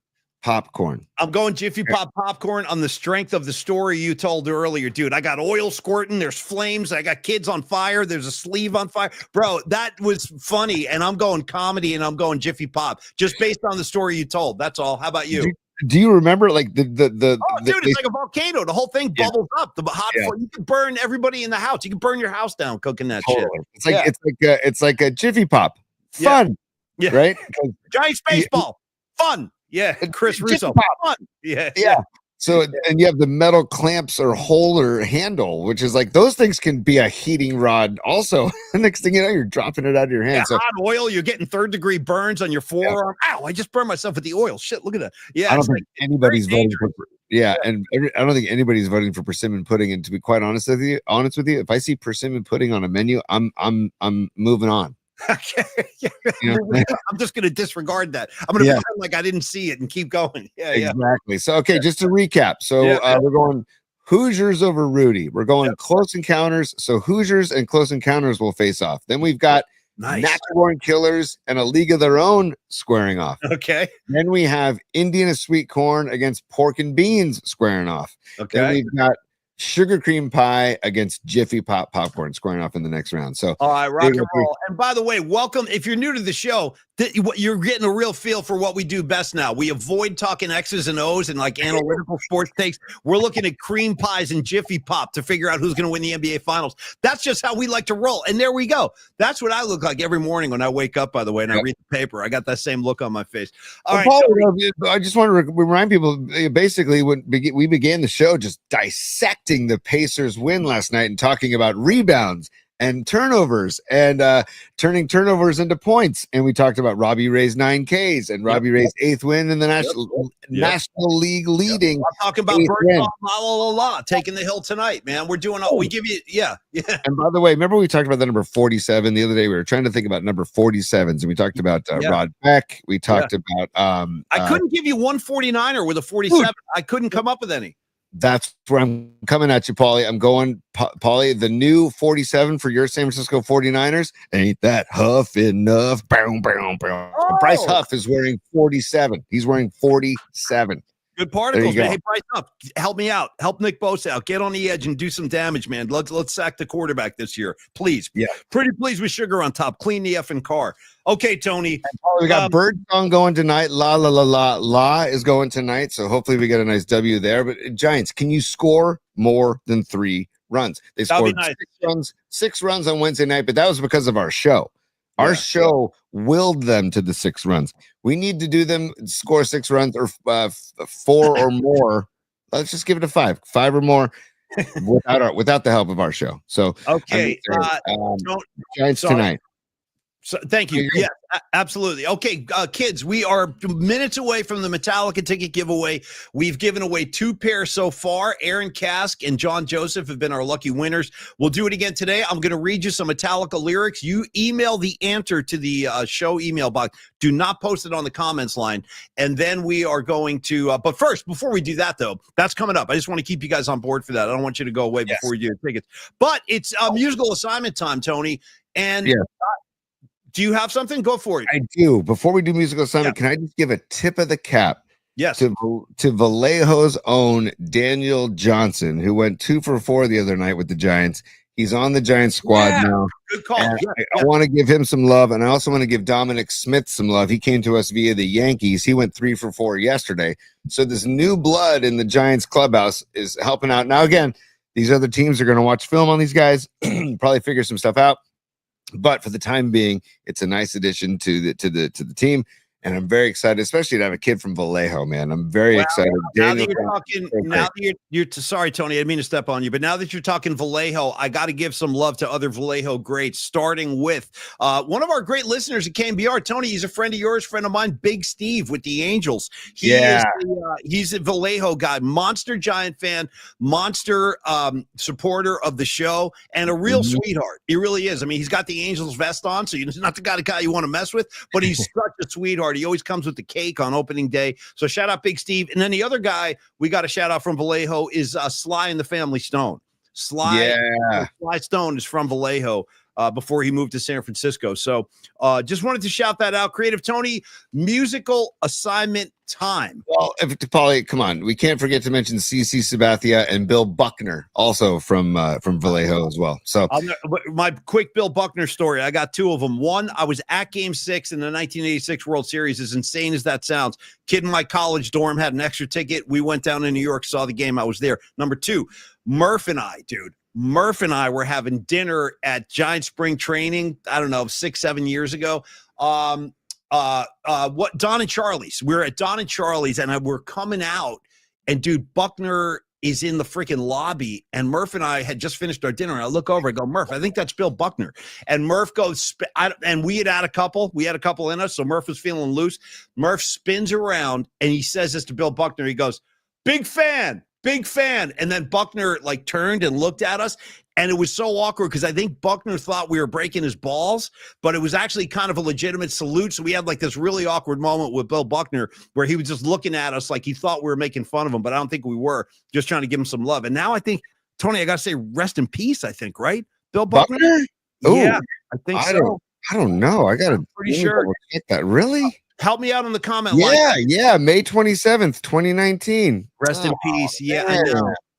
[SPEAKER 2] popcorn.
[SPEAKER 1] I'm going Jiffy Pop popcorn on the strength of the story you told earlier, dude. I got oil squirting. There's flames. I got kids on fire. There's a sleeve on fire. Bro, that was funny. And I'm going comedy, and I'm going Jiffy Pop just based on the story you told. That's all. How about you?
[SPEAKER 2] Do you remember like
[SPEAKER 1] dude, it's like a volcano. The whole thing bubbles up. The hot you can burn everybody in the house. You can burn your house down cooking that shit.
[SPEAKER 2] It's like a Jiffy Pop. Fun. Yeah. Right?
[SPEAKER 1] Giant space ball. Fun. Yeah. Chris Russo. Fun. Yeah.
[SPEAKER 2] Yeah. So, and you have the metal clamps or holder handle, which is like those things can be a heating rod. Also, next thing you know, you're dropping it out of your hand.
[SPEAKER 1] Yeah,
[SPEAKER 2] So,
[SPEAKER 1] hot oil, you're getting third-degree burns on your forearm. Ow, I just burned myself with the oil. Shit, look at that. Yeah,
[SPEAKER 2] I don't
[SPEAKER 1] it's
[SPEAKER 2] think
[SPEAKER 1] like
[SPEAKER 2] anybody's
[SPEAKER 1] very
[SPEAKER 2] voting for. Yeah, and I don't think anybody's voting for persimmon pudding. And to be quite honest with you, if I see persimmon pudding on a menu, I'm moving on.
[SPEAKER 1] Okay. Yeah.
[SPEAKER 2] You know?
[SPEAKER 1] I'm just going to disregard that. I'm going to
[SPEAKER 2] Yeah.
[SPEAKER 1] pretend like I didn't see it and keep going. Yeah, yeah.
[SPEAKER 2] Exactly. So, okay, just to recap. So,
[SPEAKER 1] Yeah.
[SPEAKER 2] we're going Hoosiers over Rudy. We're going Close Encounters. So, Hoosiers and Close Encounters will face off. Then we've got
[SPEAKER 1] Nice.
[SPEAKER 2] Natural Born Killers and A League of Their Own squaring off.
[SPEAKER 1] Okay.
[SPEAKER 2] Then we have Indian Sweet Corn against Pork and Beans squaring off. Then
[SPEAKER 1] Okay.
[SPEAKER 2] we've got Sugar Cream Pie against Jiffy Pop Popcorn squaring off in the next round. So,
[SPEAKER 1] All right, rock and
[SPEAKER 2] Big-
[SPEAKER 1] roll. And by the way, welcome. If you're new to the show, you're getting a real feel for what we do best now. We avoid talking X's and O's and like analytical sports takes. We're looking at cream pies and Jiffy Pop to figure out who's going to win the NBA Finals. That's just how we like to roll. And there we go. That's what I look like every morning when I wake up, by the way, and I read the paper. I got that same look on my face. All right.
[SPEAKER 2] Paul, I just want to remind people, basically, when we began the show just dissecting the Pacers win last night and talking about rebounds and turnovers and turning turnovers into points. And we talked about Robbie Ray's 9Ks and Robbie Ray's 8th win in the National League leading.
[SPEAKER 1] I'm talking about Bird taking the hill tonight, man. We're doing all we give you. Yeah. Yeah.
[SPEAKER 2] And by the way, remember we talked about the number 47 the other day? We were trying to think about number 47s, and we talked about Rod Beck. We talked about
[SPEAKER 1] I couldn't give you 149er with a 47. I couldn't come up with any.
[SPEAKER 2] That's where I'm coming at you, Paulie. I'm going, Paulie, the new 47 for your San Francisco 49ers. Ain't that Huff enough? Boom, boom, boom. Bryce Huff is wearing 47. He's wearing 47.
[SPEAKER 1] Good particles, man. Hey, Bryce Huff, help me out. Help Nick Bosa out. Get on the edge and do some damage, man. Let's sack the quarterback this year, please.
[SPEAKER 2] Yeah.
[SPEAKER 1] Pretty pleased with sugar on top. Clean the effing car. Okay, Tony.
[SPEAKER 2] We got Bird Song going tonight. La la la la la is going tonight. So hopefully we get a nice W there. But Giants, can you score more than 3 runs? They scored nice. 6 runs on Wednesday night, but that was because of our show. Our show willed them to the 6 runs. We need to do them score 6 runs or 4 or more. Let's just give it a 5 or more without the help of our show. So
[SPEAKER 1] okay,
[SPEAKER 2] Giants tonight.
[SPEAKER 1] So thank you. Yeah, absolutely. Okay, kids, we are minutes away from the Metallica ticket giveaway. We've given away 2 pairs so far. Aaron Kask and John Joseph have been our lucky winners. We'll do it again today. I'm going to read you some Metallica lyrics. You email the answer to the show email box. Do not post it on the comments line. And then we are going to, but first, before we do that, though, that's coming up. I just want to keep you guys on board for that. I don't want you to go away before you do your tickets. But it's musical assignment time, Tony. And do you have something? Go for it.
[SPEAKER 2] I do. Before we do musical assignment, can I just give a tip of the cap?
[SPEAKER 1] Yes.
[SPEAKER 2] To Vallejo's own Daniel Johnson, who went 2 for 4 the other night with the Giants. He's on the Giants squad now.
[SPEAKER 1] Good call.
[SPEAKER 2] I want to give him some love, and I also want to give Dominic Smith some love. He came to us via the Yankees. He went 3 for 4 yesterday. So this new blood in the Giants clubhouse is helping out. Now, again, these other teams are going to watch film on these guys, probably figure some stuff out. But for the time being, it's a nice addition to the team, and I'm very excited, especially to have a kid from Vallejo, man. I'm very excited.
[SPEAKER 1] Now that you're talking, sorry, Tony, I didn't mean to step on you, but now that you're talking Vallejo, I got to give some love to other Vallejo greats, starting with one of our great listeners at KMBR, Tony. He's a friend of yours, friend of mine, Big Steve with the Angels. He's a Vallejo guy, monster Giant fan, monster supporter of the show, and a real sweetheart. He really is. I mean, he's got the Angels vest on, so he's not the guy you want to mess with, but he's such a sweetheart. He always comes with the cake on opening day. So shout out Big Steve. And then the other guy we got a shout out from Vallejo is Sly and the Family Stone. Sly Stone is from Vallejo before he moved to San Francisco. So just wanted to shout that out. Creative Tony, musical assignment time.
[SPEAKER 2] Well, Paulie, come on. We can't forget to mention CC Sabathia and Bill Buckner, also from Vallejo as well. So
[SPEAKER 1] my quick Bill Buckner story, I got 2 of them. One, I was at Game 6 in the 1986 World Series. As insane as that sounds, kid in my college dorm had an extra ticket. We went down to New York, saw the game. I was there. Number 2, Murph and I were having dinner at Giant Spring Training, I don't know, 6-7 years ago. Don and Charlie's. We were at Don and Charlie's, and we're coming out And dude, Buckner is in the freaking lobby, and Murph and I had just finished our dinner, and I look over, I go, Murph, I think that's Bill Buckner. And Murph goes, and we had a couple in us, so Murph was feeling loose. Murph spins around, and he says this to Bill Buckner. He goes, big fan. And then Buckner like turned and looked at us, and it was so awkward because I think Buckner thought we were breaking his balls, but it was actually kind of a legitimate salute. So we had like this really awkward moment with Bill Buckner where he was just looking at us like he thought we were making fun of him, but I don't think we were, just trying to give him some love. And now I think, Tony, I got to say rest in peace, I think, right? Bill Buckner? Yeah, I think so.
[SPEAKER 2] I don't know. I got to
[SPEAKER 1] pretty sure.
[SPEAKER 2] Check that. Really?
[SPEAKER 1] Help me out on the comment line.
[SPEAKER 2] Yeah. May 27th, 2019.
[SPEAKER 1] Rest in peace. Yeah,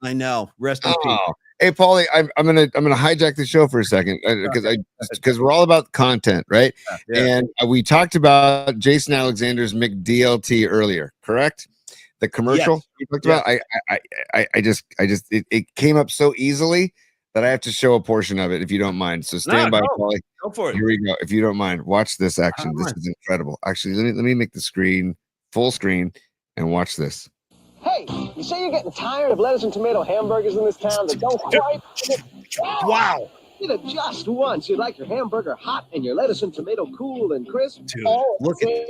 [SPEAKER 1] I know. Rest in peace.
[SPEAKER 2] Hey, Paulie, I'm gonna hijack the show for a second because we're all about content, right? Yeah. And we talked about Jason Alexander's McDLT earlier, correct? The commercial you talked about. It came up so easily that I have to show a portion of it if you don't mind. So stand by, Paulie.
[SPEAKER 1] Go for it.
[SPEAKER 2] Here we go. If you don't mind, watch this action. This is incredible. Actually, let me make the screen full screen and watch this.
[SPEAKER 7] Hey, you say you're getting tired of lettuce and tomato hamburgers in this town that don't quite fit?
[SPEAKER 1] Wow.
[SPEAKER 7] Did it just once. You'd like your hamburger hot and your lettuce and tomato cool and crisp.
[SPEAKER 1] Dude,
[SPEAKER 7] all at
[SPEAKER 1] look
[SPEAKER 7] the
[SPEAKER 1] at
[SPEAKER 7] same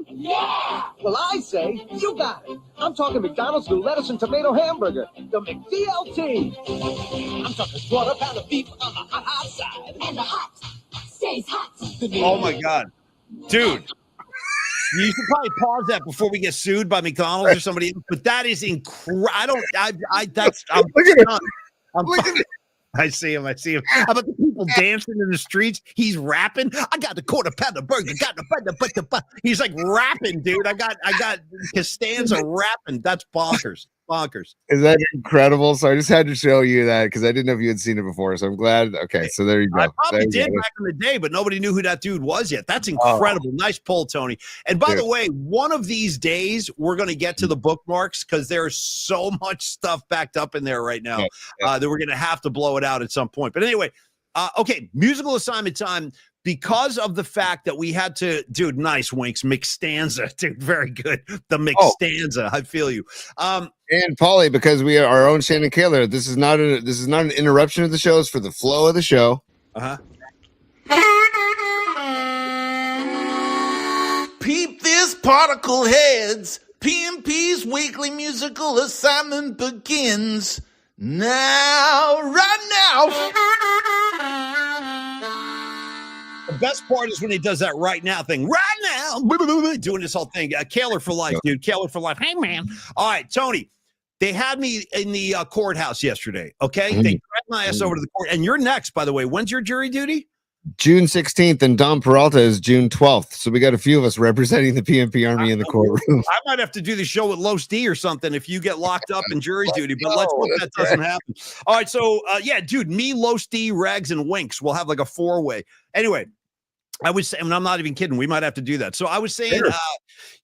[SPEAKER 7] time? Yeah. Well, I say you got it. I'm talking McDonald's new lettuce and tomato hamburger, the McDLT. I'm talking quarter pound of beef on the hot side. And the hot stays hot.
[SPEAKER 1] Oh my God, dude. You should probably pause that before we get sued by McDonald's or somebody else. But that is incredible. I see him. How about the people dancing in the streets? He's rapping. I got the quarter pounder burger. He's like rapping, dude. I got Costanza rapping. That's bonkers.
[SPEAKER 2] Is that incredible? So I just had to show you that because I didn't know if you had seen it before. So I'm glad. Okay, so there you go.
[SPEAKER 1] I probably did back in the day, but nobody knew who that dude was yet. That's incredible. Nice pull, Tony. And by the way, one of these days we're going to get to the bookmarks because there's so much stuff backed up in there right now that we're going to have to blow it out at some point. But anyway, okay, musical assignment time. Because of the fact that we had to, dude, nice winks, McStanza, dude, very good. The McStanza, I feel you.
[SPEAKER 2] And Paulie, because we are our own Shannon Kaler, this is not an interruption of the show. It's for the flow of the show.
[SPEAKER 8] Peep this, particle heads. PMP's weekly musical assignment begins now, right now.
[SPEAKER 1] The best part is when he does that right now thing. Right now, doing this whole thing. Kaler for life, dude. Kaler for life. Hey, man. All right, Tony. They had me in the courthouse yesterday, okay? They dragged my ass over to the court. And you're next, by the way. When's your jury duty?
[SPEAKER 2] June 16th, and Dom Peralta is June 12th. So we got a few of us representing the PMP Army in the courtroom.
[SPEAKER 1] I might have to do the show with Los D or something if you get locked up in jury duty, but let's hope that doesn't happen. All right, so, dude, me, Los D, Rags, and Winks. We'll have like a four-way. Anyway, I was saying, and I'm not even kidding, we might have to do that. So I was saying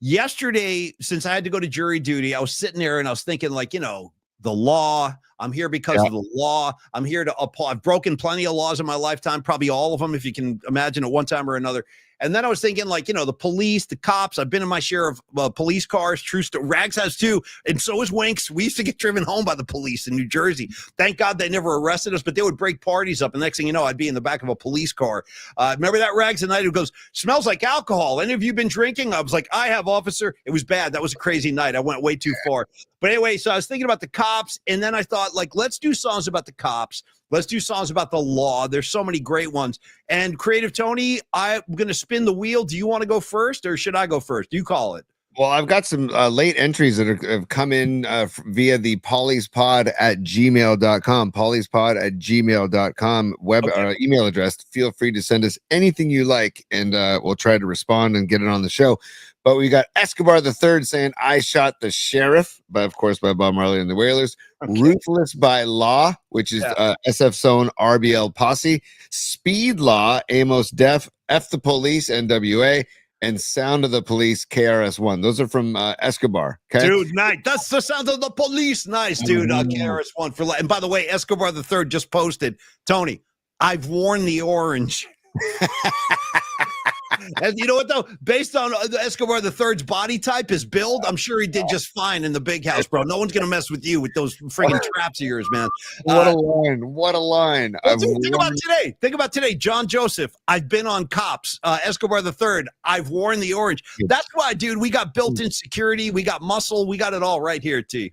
[SPEAKER 1] yesterday, since I had to go to jury duty, I was sitting there and I was thinking, like, you know, the law. I'm here because of the law. I'm here to uphold. I've broken plenty of laws in my lifetime, probably all of them, if you can imagine at one time or another. And then I was thinking, like, you know, the police, the cops. I've been in my share of police cars. Rags has too, and so is Winks. We used to get driven home by the police in New Jersey. Thank God they never arrested us, but they would break parties up. And next thing you know, I'd be in the back of a police car. Remember that, Rags? The night who goes, smells like alcohol. Any of you been drinking? I was like, I have, officer. It was bad. That was a crazy night. I went way too far. But anyway, so I was thinking about the cops, and then I thought, like, let's do songs about the cops. Let's do songs about the law. There's so many great ones. And Creative Tony, I'm going to spin the wheel. Do you want to go first, or should I go first? You call it.
[SPEAKER 2] Well, I've got some late entries that have come in via the polyspod@gmail.com, polyspod@gmail.com email address. Feel free to send us anything you like, and we'll try to respond and get it on the show. But we got Escobar the Third saying, I Shot the Sheriff, of course, by Bob Marley and the Wailers. Okay. Ruthless by Law, which is SF's own RBL Posse. Speed Law, Amos Def, F the Police, NWA. And Sound of the Police, KRS-One. Those are from Escobar. Okay?
[SPEAKER 1] Dude, nice. That's the Sound of the Police. Nice, dude. KRS-One for life. And by the way, Escobar the Third just posted, Tony, I've worn the orange. And you know what though? Based on Escobar the Third's body type, his build, I'm sure he did just fine in the big house, bro. No one's gonna mess with you with those friggin' traps of yours, man.
[SPEAKER 2] What a line! What a line!
[SPEAKER 1] Well, dude, think about today. Think about today. John Joseph. I've been on Cops. Escobar the Third. I've worn the orange. That's why, dude. We got built-in security. We got muscle. We got it all right here, T.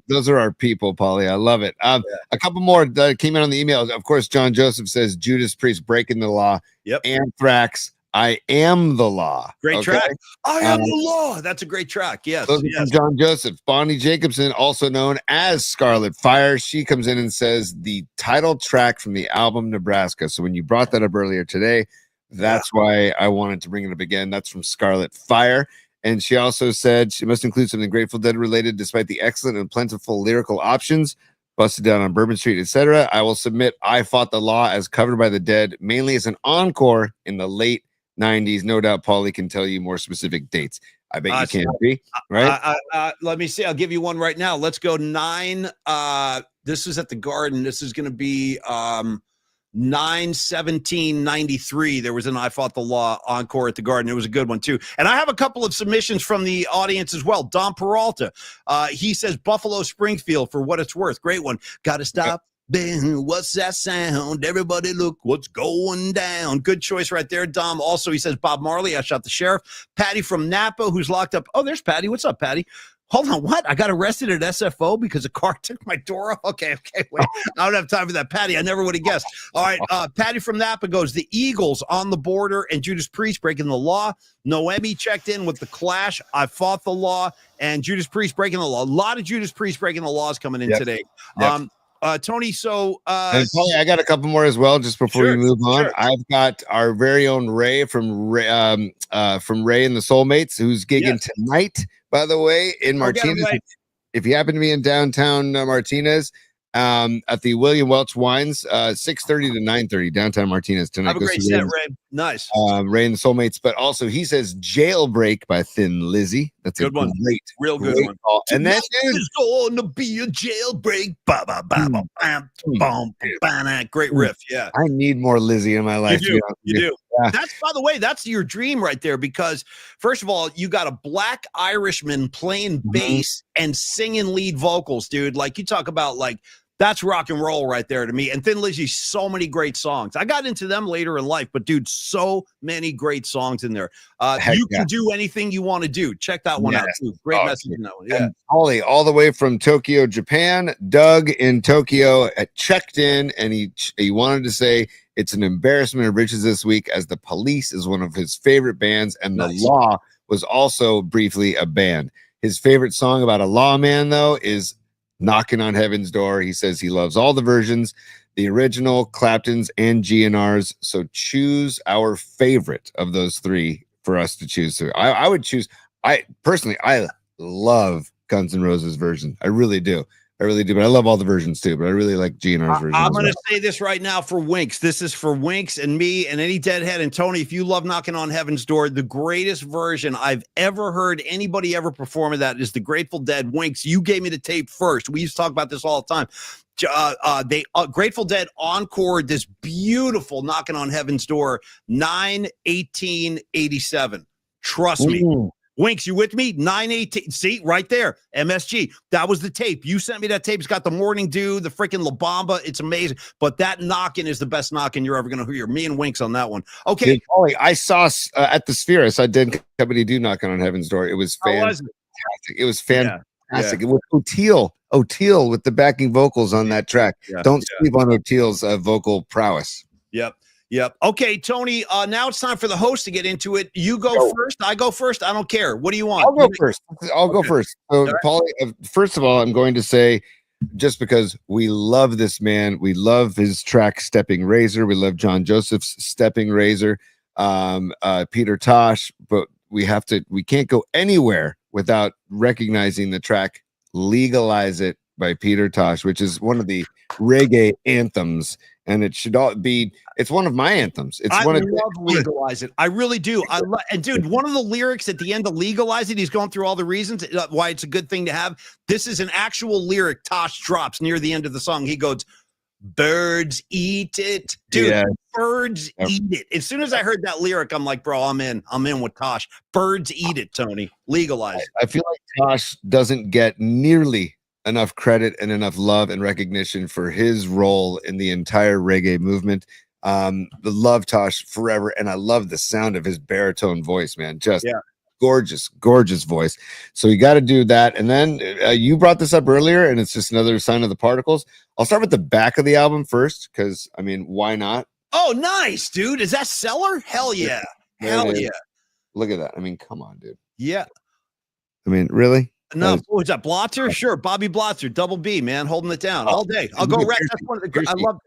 [SPEAKER 2] Those are our people, Paulie. I love it. A couple more that came in on the email. Of course, John Joseph says Judas Priest breaking the law.
[SPEAKER 1] Yep.
[SPEAKER 2] Anthrax. I am the law.
[SPEAKER 1] Great track. I am the law. That's a great track. Yes.
[SPEAKER 2] Those are from John Joseph. Bonnie Jacobson, also known as Scarlet Fire. She comes in and says the title track from the album Nebraska. So when you brought that up earlier today, that's why I wanted to bring it up again. That's from Scarlet Fire. And she also said she must include something Grateful Dead related, despite the excellent and plentiful lyrical options. Busted Down on Bourbon Street, etc. I will submit I Fought the Law as covered by the Dead, mainly as an encore in the late 90s. No doubt Paulie can tell you more specific dates. I bet you can't be, right?
[SPEAKER 1] Let me see. I'll give you one right now. Let's go 9. This is at the Garden. This is going to be 9/17/93. There was an I Fought the Law encore at the Garden. It was a good one too. And I have a couple of submissions from the audience as well. Don Peralta, he says Buffalo Springfield for what it's worth. Great one. Gotta stop. Ben, what's that sound? Everybody look what's going down. Good choice right there, Dom. Also, he says Bob Marley, I Shot the Sheriff. Patty from Napa, who's locked up. Oh, there's Patty. What's up, Patty? Hold on, what? I got arrested at SFO because a car took my door off? Okay, wait. I don't have time for that, Patty. I never would have guessed. All right, Patty from Napa goes, the Eagles on the Border and Judas Priest breaking the law. Noemi checked in with the Clash, I Fought the Law, and Judas Priest breaking the law. A lot of Judas Priest breaking the laws coming in today.
[SPEAKER 2] Yep.
[SPEAKER 1] Tony, so
[SPEAKER 2] and Paulie, I got a couple more as well just before we move on. I've got our very own Ray from Ray and the Soulmates, who's gigging tonight, by the way, in Martinez. If you happen to be in downtown Martinez, at the William Welch Wines, 6:30 to 9:30 downtown Martinez tonight.
[SPEAKER 1] Have a great set, Ray. Nice.
[SPEAKER 2] Ray and the Soulmates, but also he says Jailbreak by Thin Lizzy. That's
[SPEAKER 1] good one. Real good one.
[SPEAKER 2] And then
[SPEAKER 1] there's going to be a jailbreak. Great riff. Yeah.
[SPEAKER 2] I need more Lizzy in my life.
[SPEAKER 1] You do. Yeah. That's, by the way, that's your dream right there, because first of all, you got a black Irishman playing bass and singing lead vocals, dude. Like, you talk about, like, that's rock and roll right there to me. And Thin Lizzy, so many great songs. I got into them later in life, but dude, so many great songs in there. You can do anything you want to do. Check that one out too. Great message in that one. Yeah.
[SPEAKER 2] Holly, all the way from Tokyo, Japan. Doug in Tokyo checked in, and he wanted to say it's an embarrassment of riches this week, as The Police is one of his favorite bands, and The Law was also briefly a band. His favorite song about a lawman, though, is Knocking on Heaven's Door. He says he loves all the versions, the original, Clapton's, and GNR's. So choose our favorite of those three for us to choose. So I would choose. I love Guns N' Roses version. I really do. But I love all the versions too. But I really like GNR's version.
[SPEAKER 1] I'm going to say this right now for Winks. This is for Winks and me and any Deadhead. And Tony, if you love Knocking on Heaven's Door, the greatest version I've ever heard anybody ever perform of that is the Grateful Dead. Winks, you gave me the tape first. We used to talk about this all the time. Grateful Dead encored this beautiful Knocking on Heaven's Door 9/18/87. Trust me. Winks, you with me? 9/18. See, right there. MSG. That was the tape. You sent me that tape. It's got the Morning Dew, the freaking La Bamba. It's amazing. But that knocking is the best knocking you're ever going to hear. Me and Winks on that one. Okay.
[SPEAKER 2] Dude, Paulie, I saw at the Sphere, I saw Dead Company do Knocking on Heaven's Door. It was fantastic. It was fantastic. Yeah. With O'Teal with the backing vocals on that track. Don't sleep on O'Teal's vocal prowess.
[SPEAKER 1] Yep. Okay, Tony, now it's time for the host to get into it. You go first. I go first. I don't care. What do you want?
[SPEAKER 2] I'll go first. Go first. So, Paulie, first of all, I'm going to say, just because we love this man, we love his track Stepping Razor. We love John Joseph's Stepping Razor, Peter Tosh, but we can't go anywhere without recognizing the track Legalize It by Peter Tosh, which is one of the reggae anthems. And it should all be, it's one of my anthems.
[SPEAKER 1] I love Legalize It. I really do. And dude, one of the lyrics at the end of Legalize It, he's going through all the reasons why it's a good thing to have. This is an actual lyric Tosh drops near the end of the song. He goes, Birds eat it. Dude,
[SPEAKER 2] Yeah.
[SPEAKER 1] birds
[SPEAKER 2] Yep.
[SPEAKER 1] eat it. As soon as I heard that lyric, I'm like, bro, I'm in. I'm in with Tosh. Birds eat it, Tony. Legalize it.
[SPEAKER 2] I feel like Tosh doesn't get nearly enough credit and enough love and recognition for his role in the entire reggae movement. The love Tosh forever, and I love the sound of his baritone voice, man. Just gorgeous, gorgeous voice. So you got to do that. And then you brought this up earlier, and it's just another sign of the particles. I'll start with the back of the album first, because I mean, why not?
[SPEAKER 1] Oh, nice, dude. Is that Cellar? Hell yeah. Hell yeah.
[SPEAKER 2] Look at that. I mean, come on, dude.
[SPEAKER 1] Yeah.
[SPEAKER 2] I mean, really?
[SPEAKER 1] No, what was that? Blotzer? Sure. Bobby Blotzer, double B, man, holding it down all day. I'll go Rex. That's one of the I love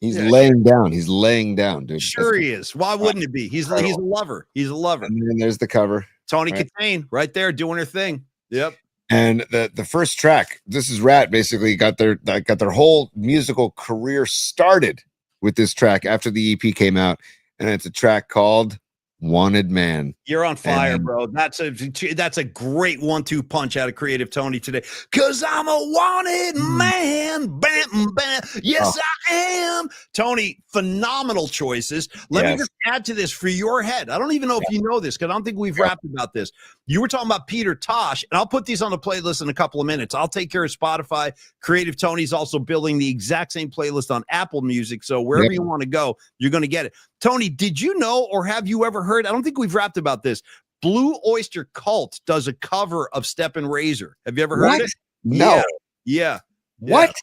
[SPEAKER 2] He's laying down. He's laying down, dude.
[SPEAKER 1] Sure he is. Why wouldn't it be? He's a lover. He's a lover.
[SPEAKER 2] And then there's the cover.
[SPEAKER 1] Tony Katane right there doing her thing. Yep.
[SPEAKER 2] And the first track, This Is Rat, basically got their whole musical career started with this track after the EP came out, and it's a track called Wanted Man.
[SPEAKER 1] You're on fire, bro. That's a great 1-2 punch out of Creative Tony today. Cause I'm a wanted man. Bam, bam. Yes, I am. Tony, phenomenal choices. Let me just add to this for your head. I don't even know if you know this, because I don't think we've rapped about this. You were talking about Peter Tosh, and I'll put these on the playlist in a couple of minutes. I'll take care of Spotify. Creative Tony's also building the exact same playlist on Apple Music. So wherever you want to go, you're going to get it. Tony, did you know, or have you ever heard? I don't think we've rapped about this. Blue Oyster Cult does a cover of Step and Razor. Have you ever heard it?
[SPEAKER 2] No.
[SPEAKER 1] Yeah.
[SPEAKER 2] What?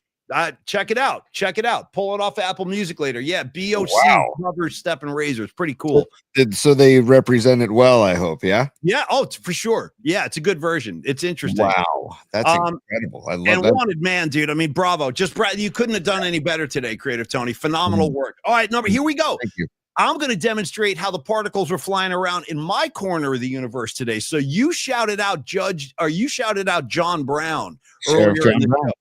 [SPEAKER 1] Check it out. Check it out. Pull it off Apple Music later. Yeah. BOC covers Step and Razor. It's pretty cool.
[SPEAKER 2] So they represent it well, I hope. Yeah.
[SPEAKER 1] Yeah. Oh, it's for sure. Yeah. It's a good version. It's interesting.
[SPEAKER 2] Wow. That's incredible. I love
[SPEAKER 1] and
[SPEAKER 2] that.
[SPEAKER 1] Wanted Man, dude. I mean, bravo. You couldn't have done any better today, Creative Tony. Phenomenal work. All right. Here we go.
[SPEAKER 2] Thank you.
[SPEAKER 1] I'm going to demonstrate how the particles were flying around in my corner of the universe today. So you shouted out John Brown earlier in the show.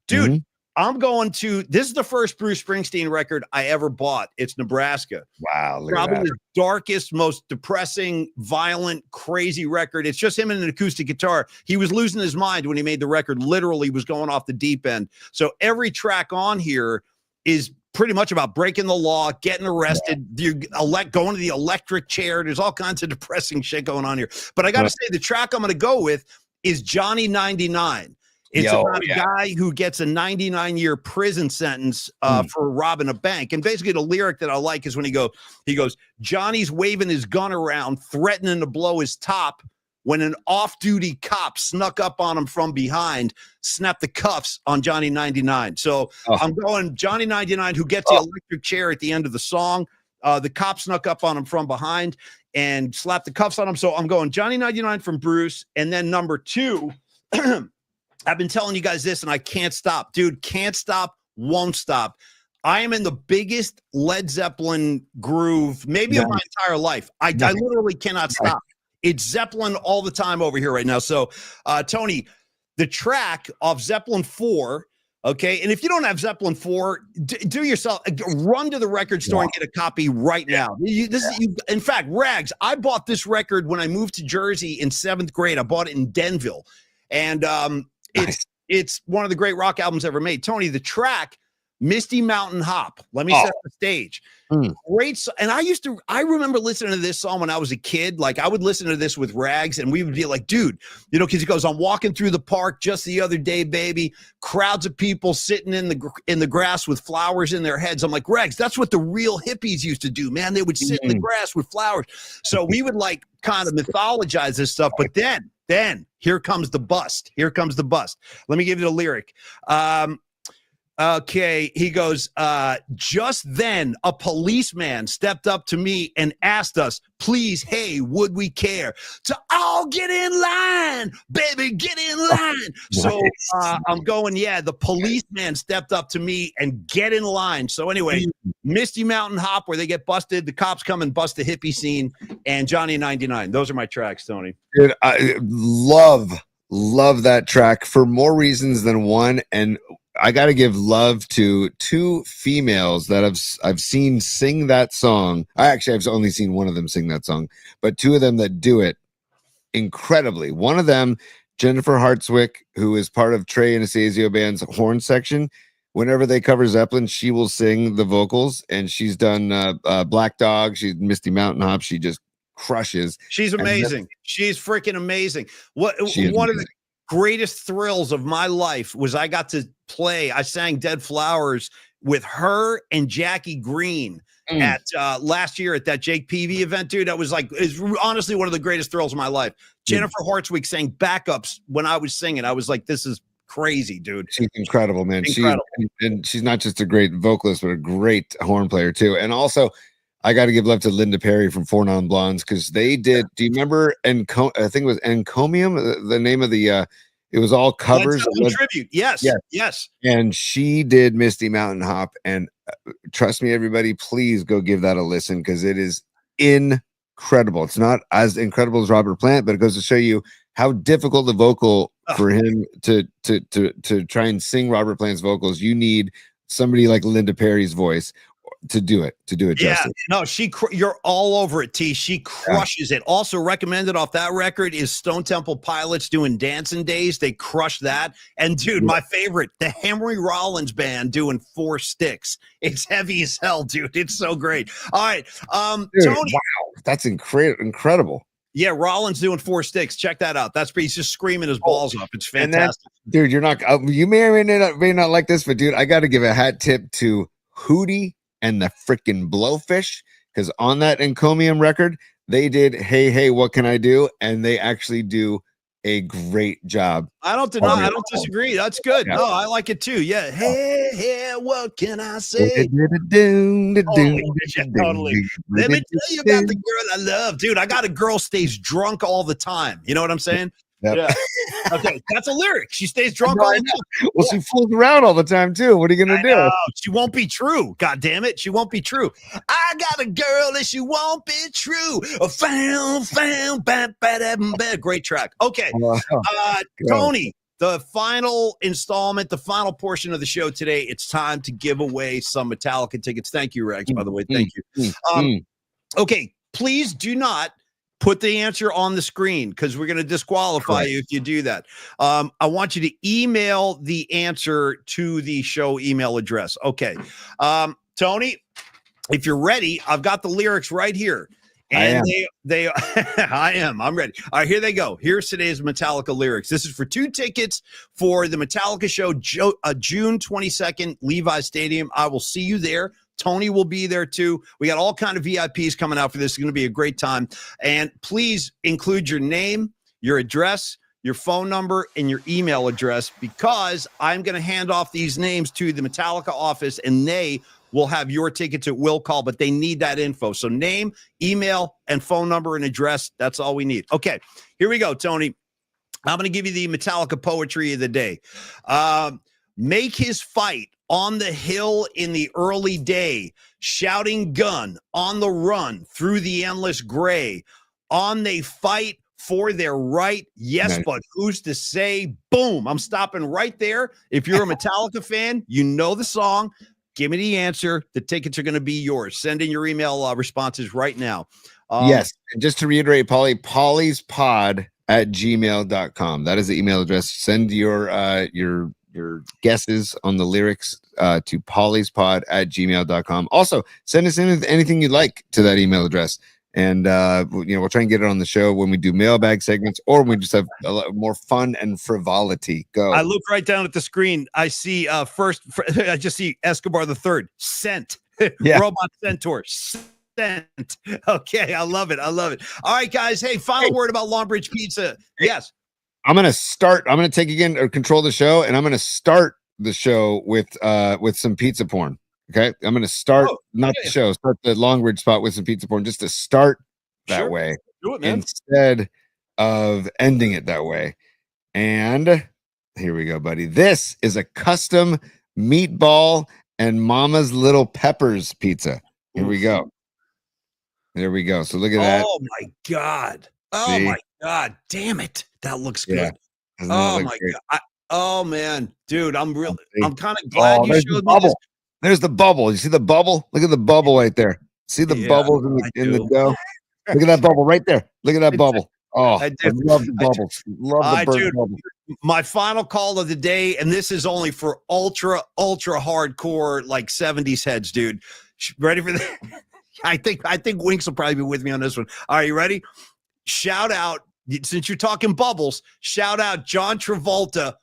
[SPEAKER 1] Dude, I'm going to, this is the first Bruce Springsteen record I ever bought. It's Nebraska.
[SPEAKER 2] Wow.
[SPEAKER 1] Probably the darkest, most depressing, violent, crazy record. It's just him and an acoustic guitar. He was losing his mind when he made the record. Literally was going off the deep end. So every track on here is pretty much about breaking the law, getting arrested, going to the electric chair. There's all kinds of depressing shit going on here. But I got to say, the track I'm going to go with is Johnny 99. It's about a guy who gets a 99-year prison sentence for robbing a bank. And basically the lyric that I like is when he goes, Johnny's waving his gun around, threatening to blow his top, when an off-duty cop snuck up on him from behind, snapped the cuffs on Johnny 99. So I'm going Johnny 99, who gets the electric chair at the end of the song. The cop snuck up on him from behind and slapped the cuffs on him. So I'm going Johnny 99 from Bruce. And then number 2, I've been telling you guys this, and I can't stop. Dude, can't stop, won't stop. I am in the biggest Led Zeppelin groove, maybe of my entire life. I literally cannot stop. It's Zeppelin all the time over here right now. So, Tony, the track of Zeppelin 4, okay, and if you don't have Zeppelin 4, do yourself, run to the record store and get a copy right now. In fact, Rags, I bought this record when I moved to Jersey in 7th grade. I bought it in Denville, and it's one of the great rock albums ever made. Tony, the track, Misty Mountain Hop. Let me set the stage. Great. And I remember listening to this song when I was a kid. Like, I would listen to this with Rags, and we would be like, dude, because he goes, I'm walking through the park just the other day, baby. Crowds of people sitting in the grass with flowers in their heads. I'm like, Rags, that's what the real hippies used to do, man. They would sit in the grass with flowers. So we would like kind of mythologize this stuff. But then here comes the bust. Here comes the bust. Let me give you the lyric. Okay, he goes, just then a policeman stepped up to me and asked us, please, hey, would we care to all get in line, baby, get in line. So I'm going, the policeman stepped up to me and get in line. So anyway, Misty Mountain Hop, where they get busted, the cops come and bust the hippie scene, and Johnny 99. Those are my tracks, Tony.
[SPEAKER 2] Dude, I love that track for more reasons than one. And I got to give love to 2 females that I've seen sing that song. I've only seen one of them sing that song, but 2 of them that do it incredibly. One of them, Jennifer Hartswick, who is part of Trey Anastasio Band's horn section. whenever they cover Zeppelin, she will sing the vocals, and she's done Black Dog. She's Misty Mountain Hop. She just crushes.
[SPEAKER 1] She's amazing. She's freaking amazing. One of the greatest thrills of my life was I got to play. I sang Dead Flowers with her and Jackie Green at last year at that Jake Peavy event, dude. That was like, is honestly one of the greatest thrills of my life. Jennifer Hartswick sang backups when I was singing. I was like, this is crazy, dude.
[SPEAKER 2] She's incredible, man.
[SPEAKER 1] Incredible.
[SPEAKER 2] She's not just a great vocalist, but a great horn player too. And also, I got to give love to Linda Perry from Four Non Blondes, because they did. Do you remember? I think it was Encomium, the name of the. It was all covers.
[SPEAKER 1] Tribute. Yes.
[SPEAKER 2] And she did Misty Mountain Hop. And trust me, everybody, please go give that a listen, because it is incredible. It's not as incredible as Robert Plant, but it goes to show you how difficult the vocal for him to try and sing Robert Plant's vocals. You need somebody like Linda Perry's voice to do it justice.
[SPEAKER 1] No, you're all over it, T. She crushes it. Also recommended off that record is Stone Temple Pilots doing Dancing Days. They crush that. And dude, my favorite, the Henry Rollins Band doing Four Sticks. It's heavy as hell, dude. It's so great. All right,
[SPEAKER 2] dude,
[SPEAKER 1] Tony.
[SPEAKER 2] Wow, that's incredible.
[SPEAKER 1] Yeah, Rollins doing Four Sticks. Check that out. He's just screaming his balls off. It's fantastic.
[SPEAKER 2] Dude, you're not. You may or may not like this, but dude, I got to give a hat tip to Hootie and the freaking Blowfish, because on that Encomium record, they did "Hey Hey, What Can I Do?" and they actually do a great job.
[SPEAKER 1] I don't disagree. That's good. Yeah. No, I like it too. Yeah. Hey, hey, what can I say? Totally. Let me tell you about the girl I love, dude. I got a girl stays drunk all the time. You know what I'm saying?
[SPEAKER 2] Yep.
[SPEAKER 1] Yeah. Okay, that's a lyric. She stays drunk all the time.
[SPEAKER 2] Well, she fools around all the time too. What are you gonna do?
[SPEAKER 1] She won't be true. God damn it, she won't be true. I got a girl and she won't be true. Great track. Okay, Tony. The final installment, the final portion of the show today. It's time to give away some Metallica tickets. Thank you, Rex. By the way, thank you. Okay, please do not put the answer on the screen, because we're going to disqualify you if you do that. I want you to email the answer to the show email address. Okay. Tony, if you're ready, I've got the lyrics right here. And I'm ready. All right, here they go. Here's today's Metallica lyrics. This is for 2 tickets for the Metallica show, June 22nd, Levi Stadium. I will see you there. Tony will be there too. We got all kind of VIPs coming out for this. It's going to be a great time. And please include your name, your address, your phone number, and your email address, because I'm going to hand off these names to the Metallica office, and they will have your tickets at will call, but they need that info. So name, email, and phone number and address. That's all we need. Okay, here we go, Tony. I'm going to give you the Metallica poetry of the day. Make his fight on the hill in the early day, shouting gun on the run through the endless gray. On they fight for their right. Yes, but who's to say? Boom. I'm stopping right there. If you're a Metallica fan, you know the song. Give me the answer. The tickets are going to be yours. Send in your email responses right now.
[SPEAKER 2] Yes. And just to reiterate, pollyspod@gmail.com. That is the email address. Send your guesses on the lyrics to pollyspod@gmail.com. Also, send us anything you'd like to that email address. And, we'll try and get it on the show when we do mailbag segments, or when we just have a lot more fun and frivolity. Go.
[SPEAKER 1] I look right down at the screen. I see I just see Escobar the Third. Sent. Yeah. Robot Centaur. Sent. Okay. I love it. All right, guys. Hey, final word about Longbridge Pizza. Yes.
[SPEAKER 2] I'm going to take again or control the show, and I'm going to start the show with some pizza porn. Okay. I'm going to start, start the Longbridge spot with some pizza porn, just to start that way.
[SPEAKER 1] Do it, man.
[SPEAKER 2] Instead of ending it that way. And here we go, buddy. This is a custom meatball and Mama's Little Peppers pizza. Here we go. There we go. So look at that.
[SPEAKER 1] Oh my God. Oh my God. Damn it. That looks good. Oh my God. Oh man, dude. I'm kind of glad you showed me this.
[SPEAKER 2] There's the bubble. You see the bubble? Look at the bubble right there. See the bubbles in the dough? Look at that bubble right there. Look at that bubble. Oh, I love the bubbles. Love the burnt bubbles.
[SPEAKER 1] My final call of the day, and this is only for ultra hardcore like 70s heads, dude. Ready for that? I think Winks will probably be with me on this one. All right, you ready? Shout out, since you're talking bubbles, shout out John Travolta,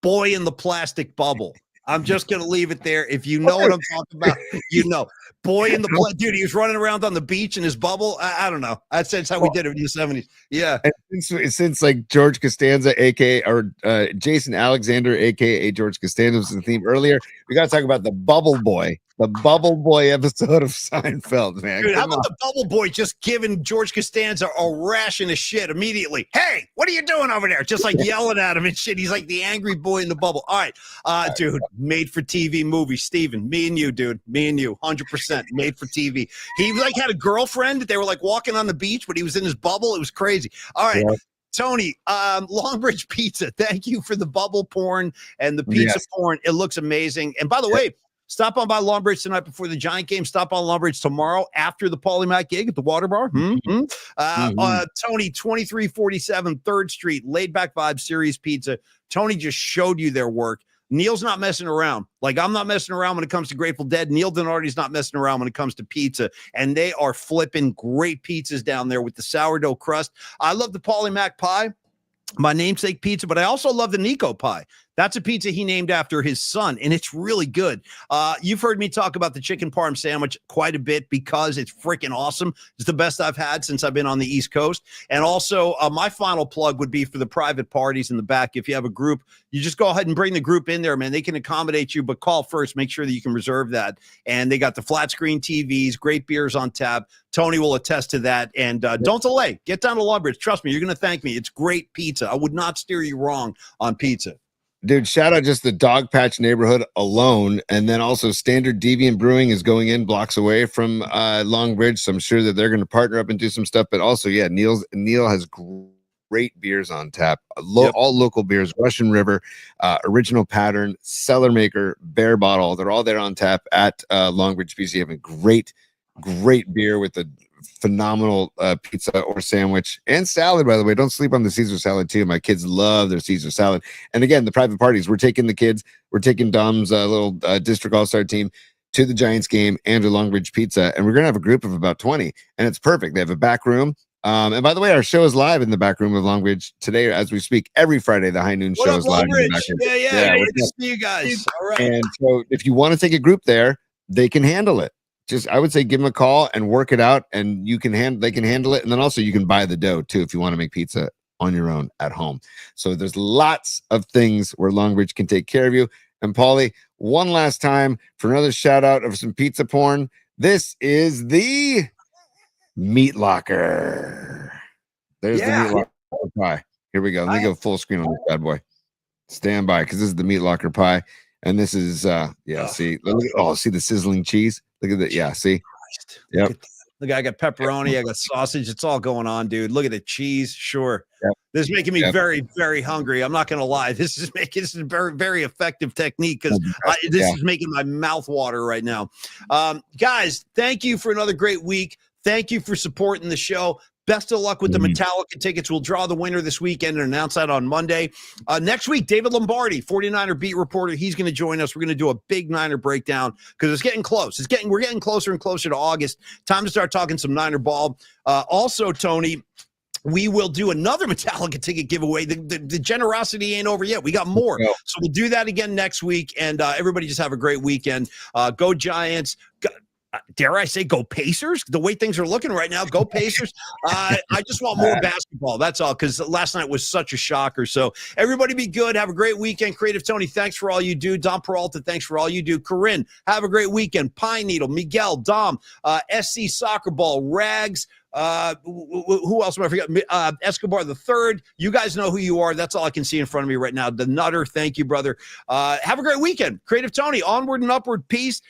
[SPEAKER 1] Boy in the Plastic Bubble. I'm just going to leave it there. If you know what I'm talking about, you know. Boy in the dude, he was running around on the beach in his bubble. I don't know. That's how we did it in the 70s. Yeah.
[SPEAKER 2] And since like George Costanza, aka or Jason Alexander, aka George Costanza, was in the theme earlier, we got to talk about the Bubble Boy. The Bubble Boy episode of Seinfeld, man.
[SPEAKER 1] Dude, how about the Bubble Boy just giving George Costanza a ration of shit immediately? Hey, what are you doing over there? Just like yelling at him and shit. He's like the angry boy in the bubble. All right, dude, made for TV movie. Steven, me and you, dude. Me and you, 100% made for TV. He like had a girlfriend. They were like walking on the beach, but he was in his bubble. It was crazy. All right. Yeah. Tony, Longbridge Pizza, thank you for the bubble porn and the pizza porn. It looks amazing. And by the way, stop on by Longbridge tonight before the Giant game. Stop on Longbridge tomorrow after the Paulie Mac gig at the Water Bar. Tony, 2347 3rd Street, Laid Back Vibe Series Pizza. Tony just showed you their work. Neil's not messing around. Like, I'm not messing around when it comes to Grateful Dead. Neil Donardi's not messing around when it comes to pizza. And they are flipping great pizzas down there with the sourdough crust. I love the Paulie Mac pie, my namesake pizza, but I also love the Nico pie. That's a pizza he named after his son, and it's really good. You've heard me talk about the chicken parm sandwich quite a bit because it's freaking awesome. It's the best I've had since I've been on the East Coast. And also, my final plug would be for the private parties in the back. If you have a group, you just go ahead and bring the group in there, man. They can accommodate you, but call first. Make sure that you can reserve that. And they got the flat screen TVs, great beers on tap. Tony will attest to that. And don't delay. Get down to Longbridge. Trust me, you're going to thank me. It's great pizza. I would not steer you wrong on pizza.
[SPEAKER 2] Dude, shout out just the Dog Patch neighborhood alone. And then also Standard Deviant Brewing is going in blocks away from Longbridge. So I'm sure that they're going to partner up and do some stuff. But also, yeah, Neil has great beers on tap. All local beers, Russian River, Original Pattern, Cellar Maker, Bear Bottle. They're all there on tap at Longbridge PC. Having great beer with a phenomenal pizza or sandwich and salad, by the way. Don't sleep on the Caesar salad too. My kids love their Caesar salad. And again, the private parties, we're taking the kids, we're taking Dom's little district all-star team to the Giants game and to Longbridge Pizza, and we're gonna have a group of about 20, and it's perfect. They have a back room. And by the way, our show is live in the back room of Longbridge today as we speak. Every Friday, the High Noon show is live in the back room.
[SPEAKER 1] Yeah. Good to see you guys. All right.
[SPEAKER 2] And so if you want to take a group there, they can handle it. Just, I would say, give them a call and work it out, and they can handle it. And then also you can buy the dough too if you want to make pizza on your own at home. So there's lots of things where Longbridge can take care of you. And Paulie, one last time for another shout out of some pizza porn. This is the Meat Locker. There's the Meat Locker pie. Here we go. Let me go full screen on this bad boy. Stand by, because this is the Meat Locker pie. And this is see, see the sizzling cheese. Look at that. Yeah, see? Yep.
[SPEAKER 1] Look, I got pepperoni, I got sausage. It's all going on, dude. Look at the cheese. Sure.
[SPEAKER 2] Yep.
[SPEAKER 1] This is making me very, very hungry. I'm not gonna lie. This is a very, very effective technique because this is making my mouth water right now. Guys, thank you for another great week. Thank you for supporting the show. Best of luck with the Metallica tickets. We'll draw the winner this weekend and announce that on Monday. Next week, David Lombardi, 49er beat reporter. He's going to join us. We're going to do a big Niner breakdown because it's getting close. We're getting closer and closer to August. Time to start talking some Niner ball. Also, Tony, we will do another Metallica ticket giveaway. The generosity ain't over yet. We got more. So we'll do that again next week. And everybody just have a great weekend. Go Giants. Dare I say go Pacers? The way things are looking right now, go Pacers. I just want more basketball. That's all, because last night was such a shocker. So everybody be good. Have a great weekend. Creative Tony, thanks for all you do. Dom Peralta, thanks for all you do. Corinne, have a great weekend. Pine Needle, Miguel, Dom, SC Soccer Ball, Rags, who else am I forgetting? Escobar the third. You guys know who you are. That's all I can see in front of me right now. The Nutter, thank you, brother. Have a great weekend. Creative Tony, onward and upward. Peace.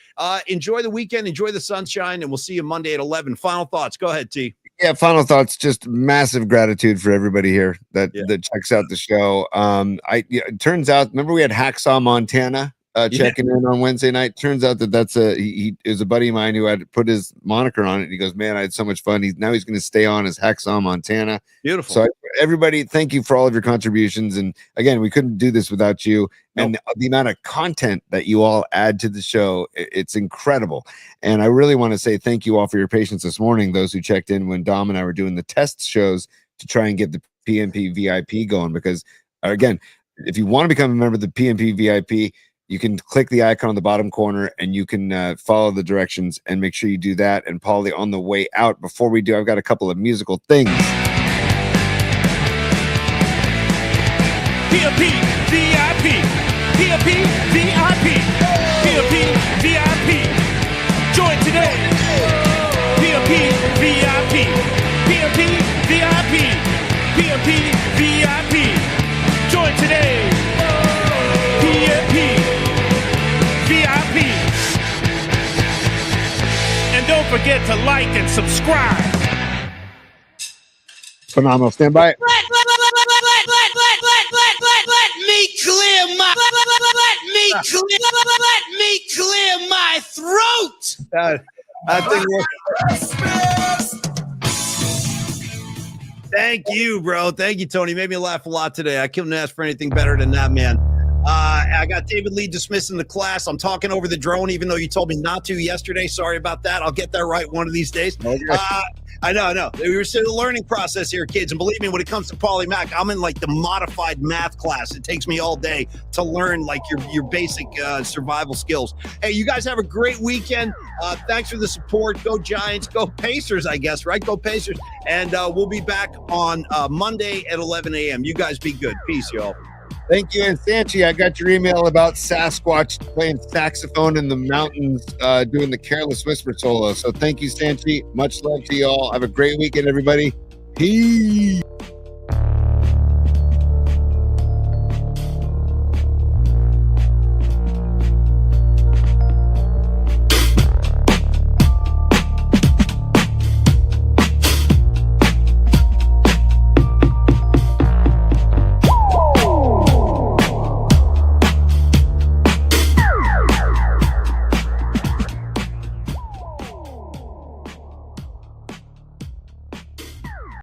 [SPEAKER 1] Enjoy the weekend. Enjoy the sunshine, and we'll see you Monday at 11. Final thoughts. Go ahead, T.
[SPEAKER 2] Yeah, final thoughts. Just massive gratitude for everybody here that checks out the show. It turns out, remember we had Hacksaw Montana checking in on Wednesday night. Turns out that's he is a buddy of mine who had put his moniker on it. He goes, man, I had so much fun. Now he's going to stay on as Hacksaw Montana.
[SPEAKER 1] Beautiful.
[SPEAKER 2] So everybody, thank you for all of your contributions. And again, we couldn't do this without you. And the amount of content that you all add to the show, it's incredible. And I really want to say thank you all for your patience this morning. Those who checked in when Dom and I were doing the test shows to try and get the PMP VIP going, because again, if you want to become a member of the PMP VIP, you can click the icon on the bottom corner and you can follow the directions, and make sure you do that. And Paulie, on the way out, before we do, I've got a couple of musical things.
[SPEAKER 5] PMP VIP. PMP VIP. PMP VIP. Join today. PMP VIP. PMP VIP. PMP VIP. Join today. PMP VIP. And don't forget to like and subscribe.
[SPEAKER 2] Phenomenal. Stand by.
[SPEAKER 4] Let me clear my throat.
[SPEAKER 1] I think Thank you, bro. Thank you, Tony. Made me laugh a lot today. I couldn't ask for anything better than that, man. I got David Lee dismissed in the class. I'm talking over the drone, even though you told me not to yesterday. Sorry about that. I'll get that right one of these days. Okay. I know. We were still in the learning process here, kids. And believe me, when it comes to Paulie Mac, I'm in like the modified math class. It takes me all day to learn like your basic survival skills. Hey, you guys have a great weekend. Thanks for the support. Go Giants. Go Pacers, I guess, right? Go Pacers. And we'll be back on Monday at 11 a.m. You guys be good. Peace, y'all.
[SPEAKER 2] Thank you. And Sanchi, I got your email about Sasquatch playing saxophone in the mountains, doing the Careless Whisper solo. So thank you, Sanchi. Much love to y'all. Have a great weekend, everybody. Peace.